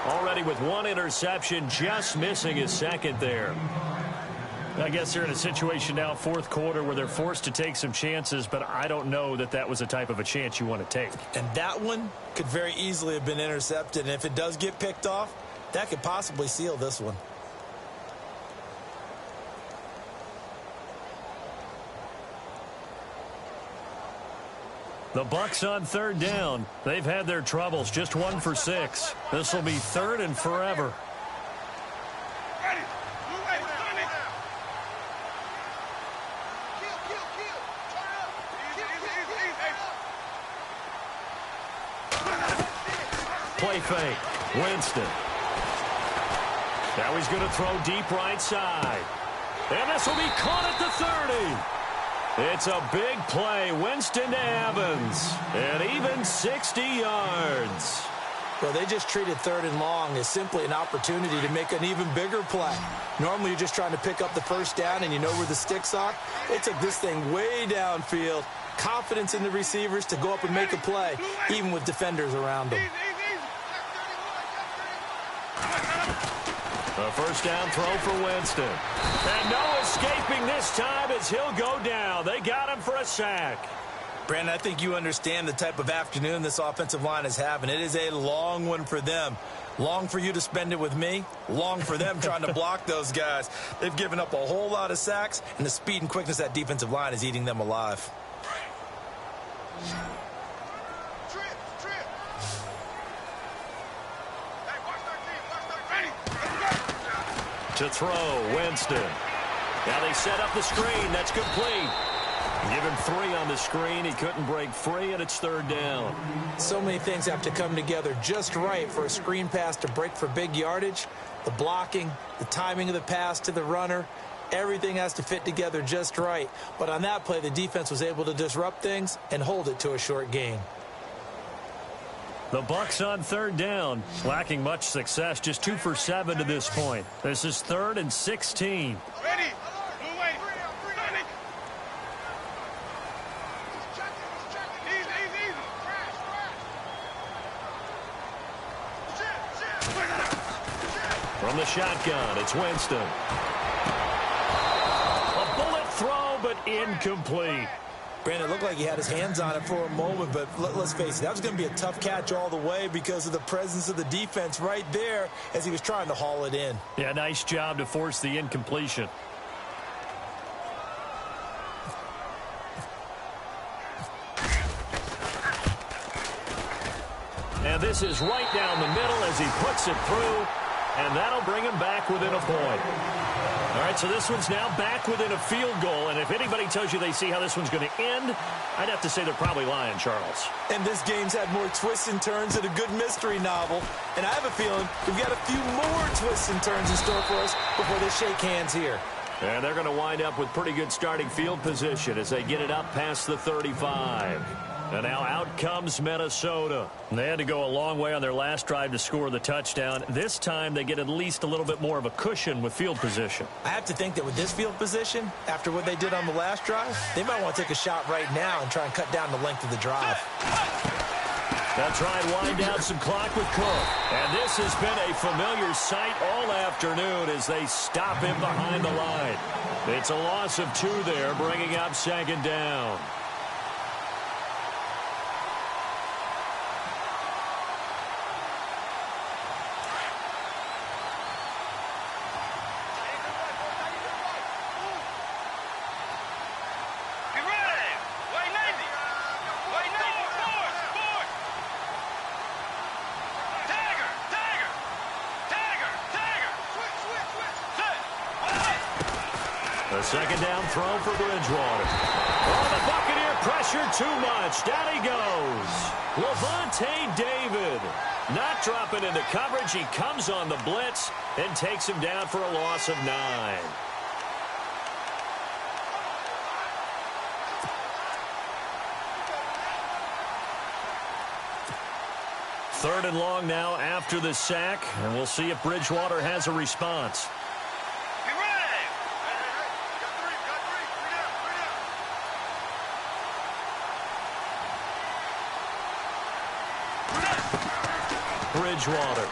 Already with one interception, just missing his second there. I guess they're in a situation now, fourth quarter, where they're forced to take some chances, but I don't know that that was the type of a chance you want to take. And that one could very easily have been intercepted. And if it does get picked off, that could possibly seal this one. The Bucs on third down. They've had their troubles, just 1 for 6. This will be third and forever. Play fake. Winston. Now he's going to throw deep right side. And this will be caught at the 30. It's a big play. Winston to Evans. And even 60 yards. Well, they just treated third and long as simply an opportunity to make an even bigger play. Normally, you're just trying to pick up the first down and you know where the sticks are. They took this thing way downfield. Confidence in the receivers to go up and make a play, even with defenders around them. A first down throw for Winston. And no escaping this time as he'll go down. They got him for a sack. Brandon, I think you understand the type of afternoon this offensive line is having. It is a long one for them. Long for you to spend it with me. Long for them trying to block those guys. They've given up a whole lot of sacks, and the speed and quickness of that defensive line is eating them alive. To throw, Winston. Now they set up the screen. That's complete. Give him 3 on the screen. He couldn't break free, and it's 3rd down. So many things have to come together just right for a screen pass to break for big yardage. The blocking, the timing of the pass to the runner, everything has to fit together just right. But on that play, the defense was able to disrupt things and hold it to a short gain. The Bucs on 3rd down, lacking much success, just 2 for 7 to this point. This is 3rd and 16. Ready. From the shotgun, it's Winston. A bullet throw, but incomplete. Brandon, it looked like he had his hands on it for a moment, but let's face it, that was going to be a tough catch all the way because of the presence of the defense right there as he was trying to haul it in. Yeah, nice job to force the incompletion. And this is right down the middle as he puts it through, and that'll bring him back within a point. All right, so this one's now back within a field goal, and if anybody tells you they see how this one's going to end, I'd have to say they're probably lying, Charles. And this game's had more twists and turns than a good mystery novel, and I have a feeling we've got a few more twists and turns in store for us before they shake hands here. And they're going to wind up with pretty good starting field position as they get it up past the 35. And now out comes Minnesota. They had to go a long way on their last drive to score the touchdown. This time they get at least a little bit more of a cushion with field position. I have to think that with this field position, after what they did on the last drive, they might want to take a shot right now and try and cut down the length of the drive. They'll try and wind down some clock with Cook. And this has been a familiar sight all afternoon as they stop him behind the line. It's a loss of 2 there, bringing up 2nd down. A 2nd down throw for Bridgewater. Oh, the Buccaneer pressure too much. Down he goes. Levante David not dropping into coverage. He comes on the blitz and takes him down for a loss of 9. Third and long now after the sack, and we'll see if Bridgewater has a response. Bridgewater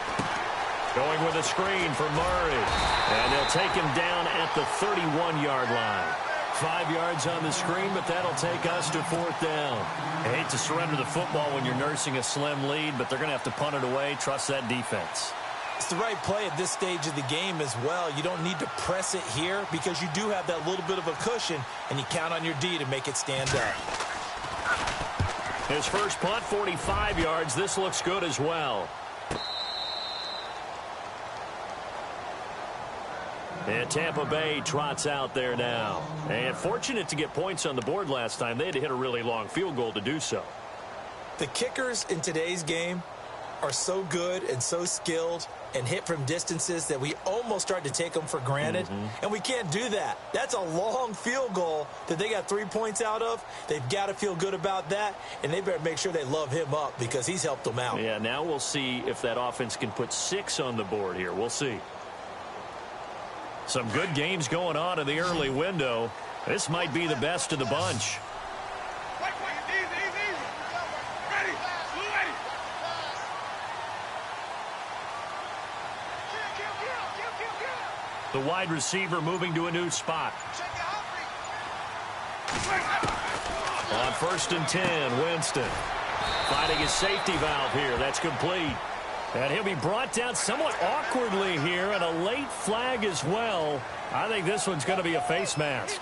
going with a screen for Murray, and they'll take him down at the 31-yard line. 5 yards on the screen, but that'll take us to 4th down. I hate to surrender the football when you're nursing a slim lead, but they're going to have to punt it away. Trust that defense. It's the right play at this stage of the game as well. You don't need to press it here because you do have that little bit of a cushion, and you count on your D to make it stand up. His first punt, 45 yards. This looks good as well. And Tampa Bay trots out there now. And fortunate to get points on the board last time. They had to hit a really long field goal to do so. The kickers in today's game are so good and so skilled and hit from distances that we almost start to take them for granted. And we can't do that. That's a long field goal that they got 3 points out of. They've got to feel good about that, and they better make sure they love him up because he's helped them out. Yeah, now we'll see if that offense can put 6 on the board here. We'll see. Some good games going on in the early window. This might be the best of the bunch. The wide receiver moving to a new spot. On 1st and 10, Winston finding his safety valve here. That's complete. And he'll be brought down somewhat awkwardly here, and a late flag as well. I think this one's going to be a face mask.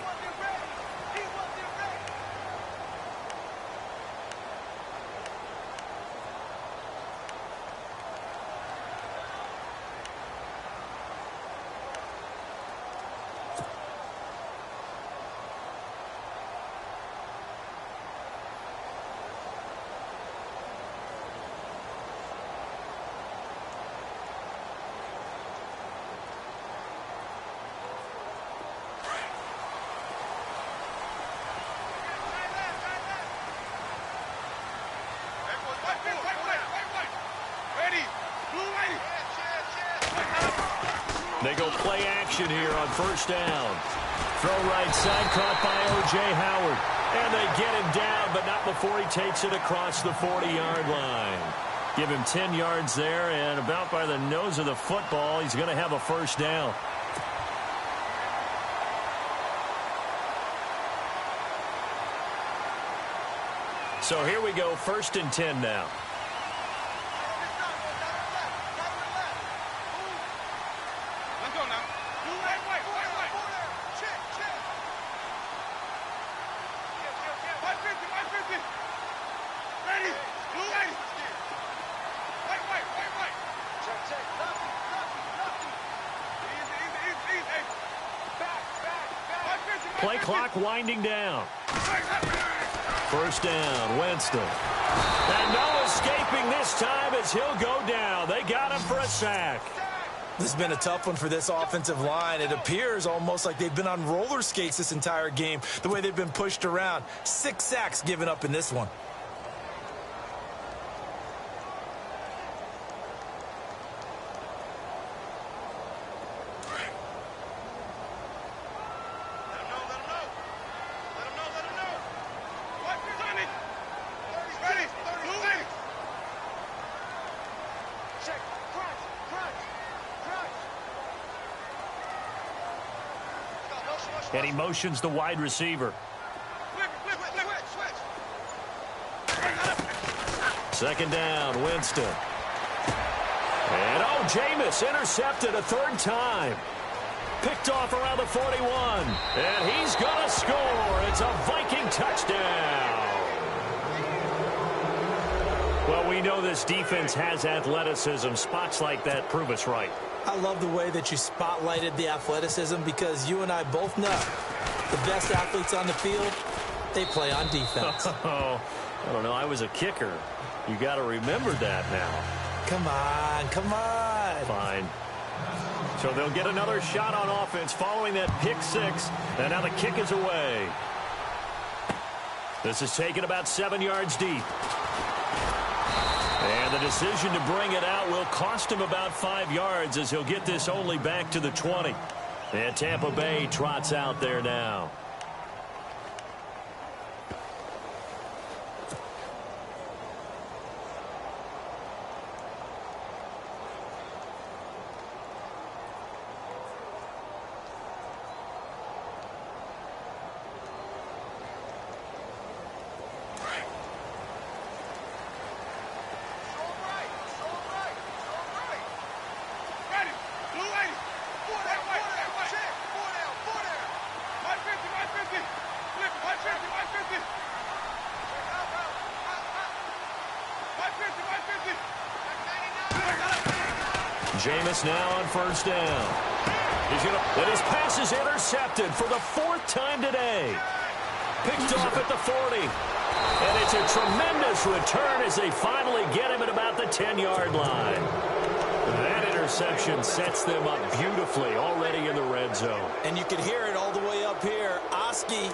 They go play action here on first down. Throw right side, caught by O.J. Howard. And they get him down, but not before he takes it across the 40-yard line. Give him 10 yards there, and about by the nose of the football, he's going to have a first down. So here we go, 1st and 10 now. Play clock winding down. First down, Winston. And no escaping this time as he'll go down. They got him for a sack. This has been a tough one for this offensive line. It appears almost like they've been on roller skates this entire game, the way they've been pushed around. 6 sacks given up in this one. And he motions the wide receiver. Second down, Winston. And Jameis intercepted a 3rd time. Picked off around the 41. And he's going to score. It's a Viking touchdown. Well, we know this defense has athleticism. Spots like that prove us right. I love the way that you spotlighted the athleticism because you and I both know the best athletes on the field, they play on defense. Oh, I don't know. I was a kicker. You got to remember that now. Come on, come on. Fine. So they'll get another shot on offense following that pick 6, and now the kick is away. This is taken about 7 yards deep. And the decision to bring it out will cost him about 5 yards as he'll get this only back to the 20. And Tampa Bay trots out there now. Jameis now on first down. And his pass is intercepted for the 4th time today. Picked off at the 40. And it's a tremendous return as they finally get him at about the 10-yard line. That interception sets them up beautifully already in the red zone. And you can hear it all the way up here. Oski,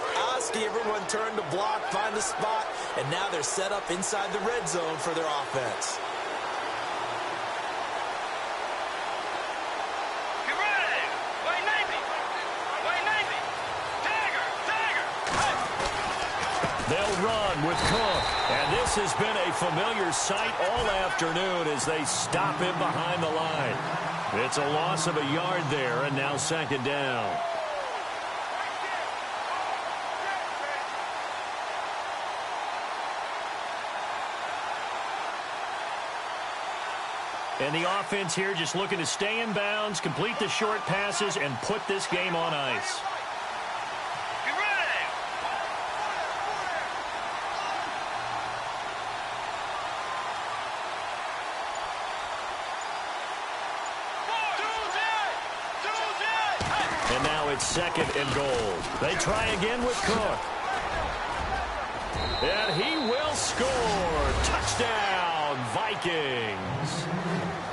everyone turned to block, find the spot, and now they're set up inside the red zone for their offense. They'll run with Cook. And this has been a familiar sight all afternoon as they stop him behind the line. It's a loss of a yard there, and now 2nd down. And the offense here just looking to stay in bounds, complete the short passes, and put this game on ice. And now it's 2nd and goal. They try again with Cook. And he will score. Touchdown, Vikings.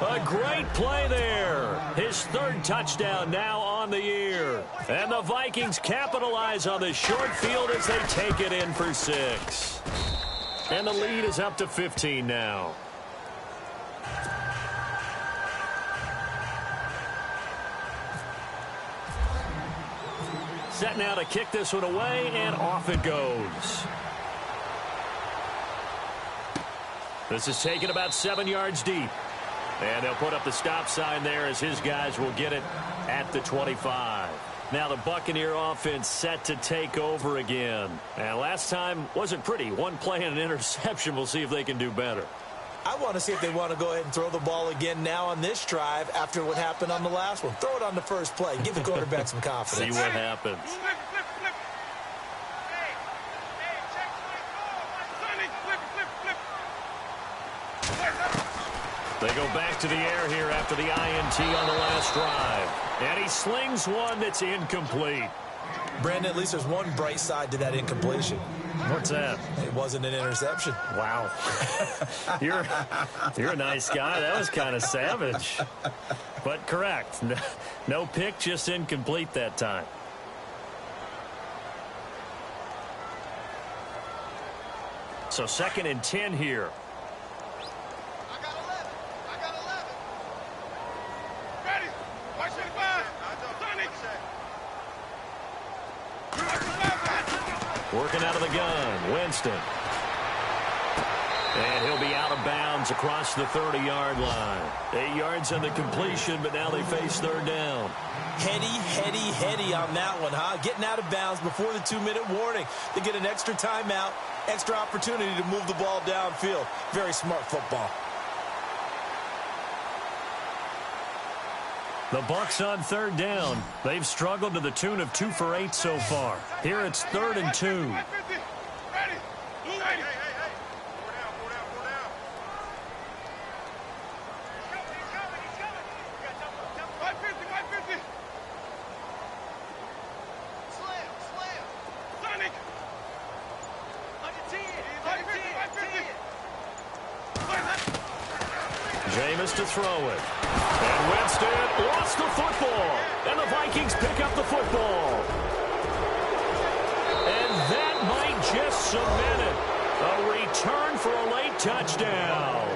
A great play there. His 3rd touchdown now on the year. And the Vikings capitalize on the short field as they take it in for 6. And the lead is up to 15 now. set now to kick this one away, and off it goes. This is taken about 7 yards deep. And they'll put up the stop sign there as his guys will get it at the 25. Now the Buccaneer offense set to take over again. And last time wasn't pretty. One play and an interception. We'll see if they can do better. I want to see if they want to go ahead and throw the ball again now on this drive after what happened on the last one. Throw it on the first play. Give the quarterback some confidence. See what happens. They go back to the air here after the INT on the last drive. And he slings one that's incomplete. Brandon, at least there's one bright side to that incompletion. What's that? It wasn't an interception. Wow. You're a nice guy. That was kind of savage. But correct. No pick, just incomplete that time. So 2nd and 10 here. Working out of the gun, Winston. And he'll be out of bounds across the 30-yard line. 8 yards on the completion, but now they face 3rd down. Heady on that one, huh? Getting out of bounds before the 2-minute warning. They get an extra timeout, extra opportunity to move the ball downfield. Very smart football. The Bucs on 3rd down. They've struggled to the tune of 2 for 8 so far. Here it's 3rd and 2. Jameis to throw it. And Winston lost the football. And the Vikings pick up the football. And that might just cement it. A return for a late touchdown.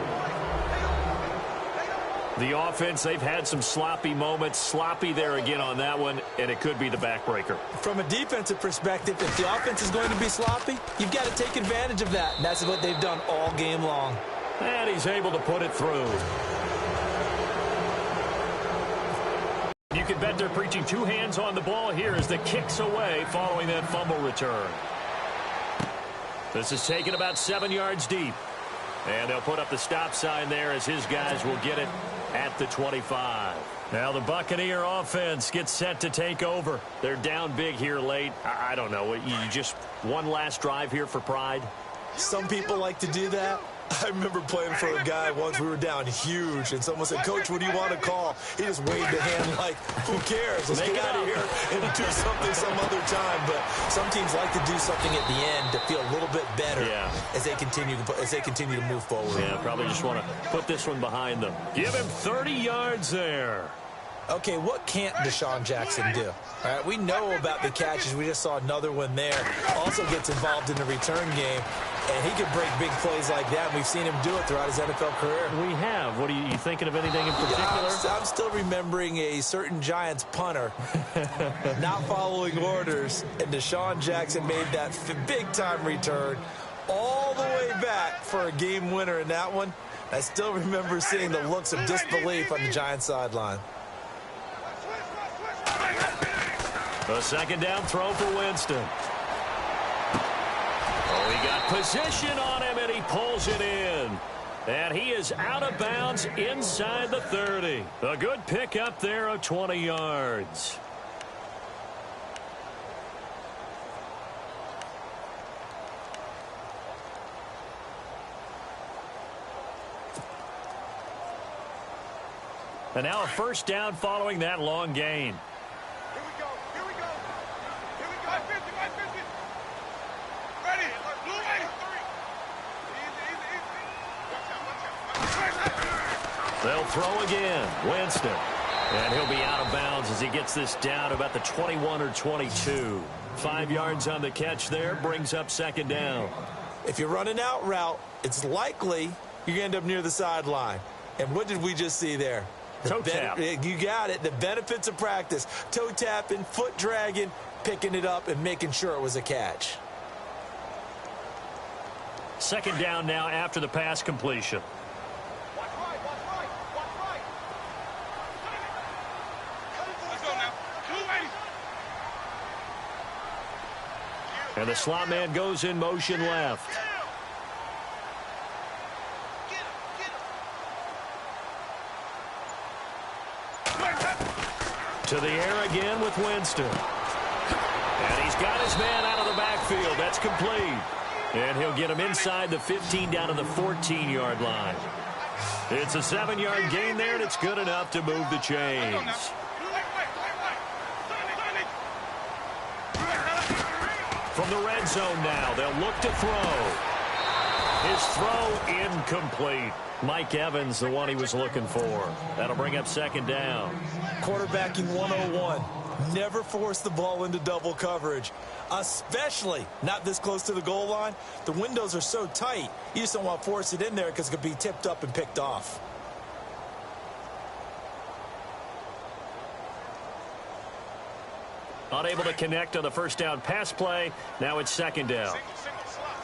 The offense, they've had some sloppy moments. Sloppy there again on that one, and it could be the backbreaker. From a defensive perspective, if the offense is going to be sloppy, you've got to take advantage of that. And that's what they've done all game long. And he's able to put it through. You can bet they're preaching 2 hands on the ball here as the kick's away following that fumble return. This is taken about 7 yards deep. And they'll put up the stop sign there as his guys will get it at the 25. Now the Buccaneer offense gets set to take over. They're down big here late. I don't know. You just one last drive here for pride? Some people like to do that. I remember playing for a guy once. We were down huge, and someone said, "Coach, what do you want to call?" He just waved a hand like, "Who cares? Let's get out of here and do something some other time." But some teams like to do something at the end to feel a little bit better as they continue to move forward. Yeah, probably just want to put this one behind them. Give him 30 yards there. Okay, what can't Deshaun Jackson do? All right, we know about the catches. We just saw another one there. Also gets involved in the return game, and he can break big plays like that. And we've seen him do it throughout his NFL career. We have. What are you thinking of anything in particular? I'm still remembering a certain Giants punter not following orders, and Deshaun Jackson made that big-time return all the way back for a game winner in that one. I still remember seeing the looks of disbelief on the Giants sideline. A 2nd down throw for Winston. Oh, he got position on him, and he pulls it in. And he is out of bounds inside the 30. A good pickup there of 20 yards. And now a 1st down following that long gain. They'll throw again. Winston. And he'll be out of bounds as he gets this down about the 21 or 22. 5 yards on the catch there. Brings up 2nd down. If you're running out route, it's likely you're going to end up near the sideline. And what did we just see there? Toe tap. You got it. The benefits of practice. Toe tapping, foot dragging. picking it up and making sure it was a catch. Second down now after the pass completion. Watch right. Let's go now. 280. And the slot man goes in motion left. To the air again with Winston. And he's got his man out of the backfield. That's complete. And he'll get him inside the 15 down to the 14-yard line. It's a 7-yard gain there, and it's good enough to move the chains. From the red zone now, they'll look to throw. His throw incomplete. Mike Evans, the one he was looking for. That'll bring up second down. Quarterbacking 101. Never force the ball into double coverage, especially not this close to the goal line. The windows are so tight, you just don't want to force it in there because it could be tipped up and picked off. Unable to connect on the first down pass play. Now it's second down. Single, slot.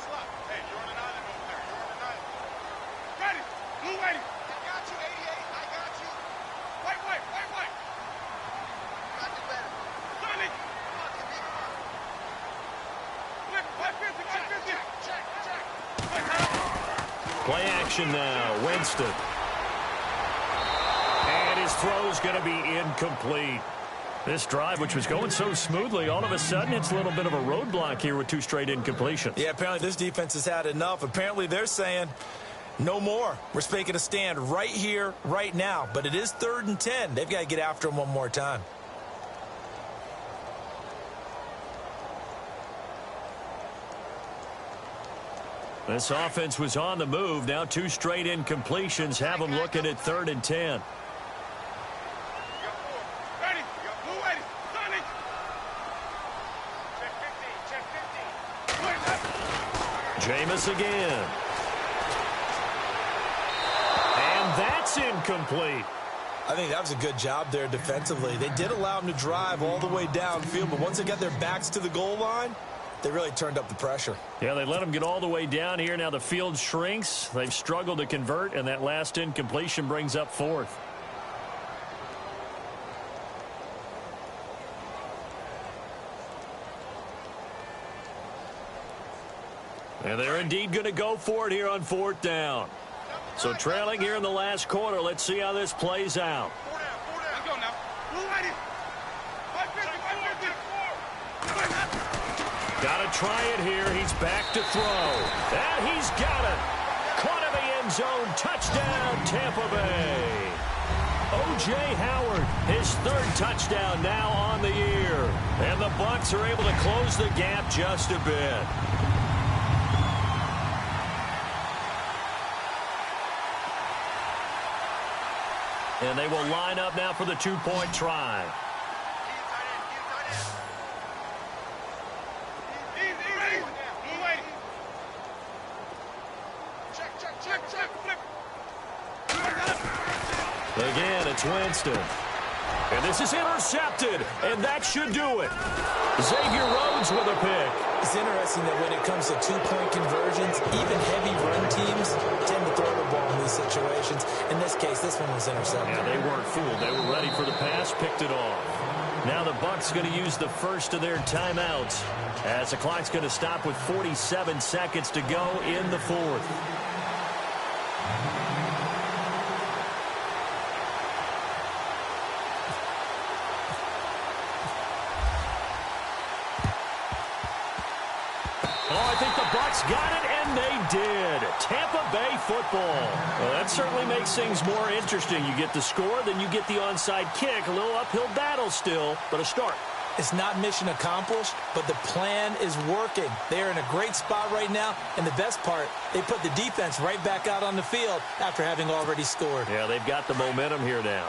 Hey, you're on an island over there. You're on an island. Ready. Blue 80. I got you, 88. I got you. Wait. Got you better. Sonny. Flip, 50. Check. Play action now. Winston. And his throw's going to be incomplete. This drive, which was going so smoothly, all of a sudden it's a little bit of a roadblock here with 2 straight incompletions. Yeah, apparently this defense has had enough. Apparently they're saying no more. We're making a stand right here, right now. But it is 3rd and 10. They've got to get after him one more time. This offense was on the move. Now 2 straight incompletions have them looking at 3rd and 10. Jameis again. And that's incomplete. I think that was a good job there defensively. They did allow him to drive all the way downfield, but once they got their backs to the goal line, they really turned up the pressure. Yeah, they let him get all the way down here. Now the field shrinks. They've struggled to convert, and that last incompletion brings up 4th. And they're indeed going to go for it here on 4th down. So trailing here in the last quarter. Let's see how this plays out. 4 down. Let's go now. Blue 80. 550. Got to try it here. He's back to throw. And he's got it. Caught in the end zone. Touchdown, Tampa Bay. O.J. Howard, his 3rd touchdown now on the year. And the Bucs are able to close the gap just a bit. And they will line up now for the 2-point try. Again, it's Winston. And this is intercepted, and that should do it. Xavier Rhodes with a pick. It's interesting that when it comes to 2-point conversions, even heavy run teams tend to throw the ball in these situations. In this case, this one was intercepted. Yeah, they weren't fooled. They were ready for the pass, picked it off. Now the Bucs going to use the first of their timeouts as the clock's going to stop with 47 seconds to go in the 4th. Got it, and they did. Tampa Bay football. Well, that certainly makes things more interesting. You get the score, then you get the onside kick. A little uphill battle still, but a start. It's not mission accomplished, but the plan is working. They're in a great spot right now, and the best part, they put the defense right back out on the field after having already scored. Yeah, they've got the momentum here now.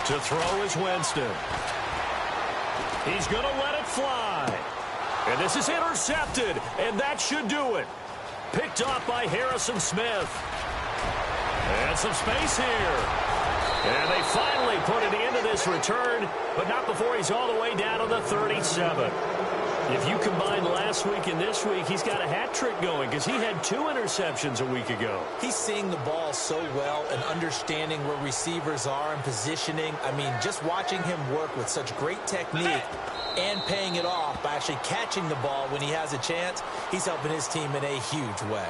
To throw is Winston. He's going to let it fly. And this is intercepted, and that should do it. Picked off by Harrison Smith. And some space here. And they finally put an end to this return, but not before he's all the way down to the 37. If you combine last week and this week, he's got a hat trick going because he had 2 interceptions a week ago. He's seeing the ball so well and understanding where receivers are and positioning. I mean, just watching him work with such great technique and paying it off by actually catching the ball when he has a chance, he's helping his team in a huge way.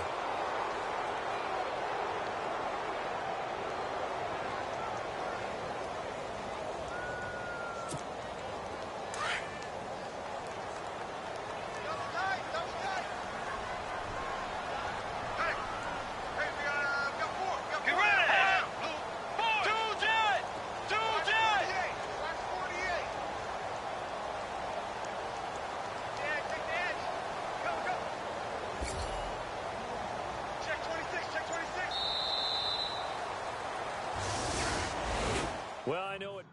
Well, I know it.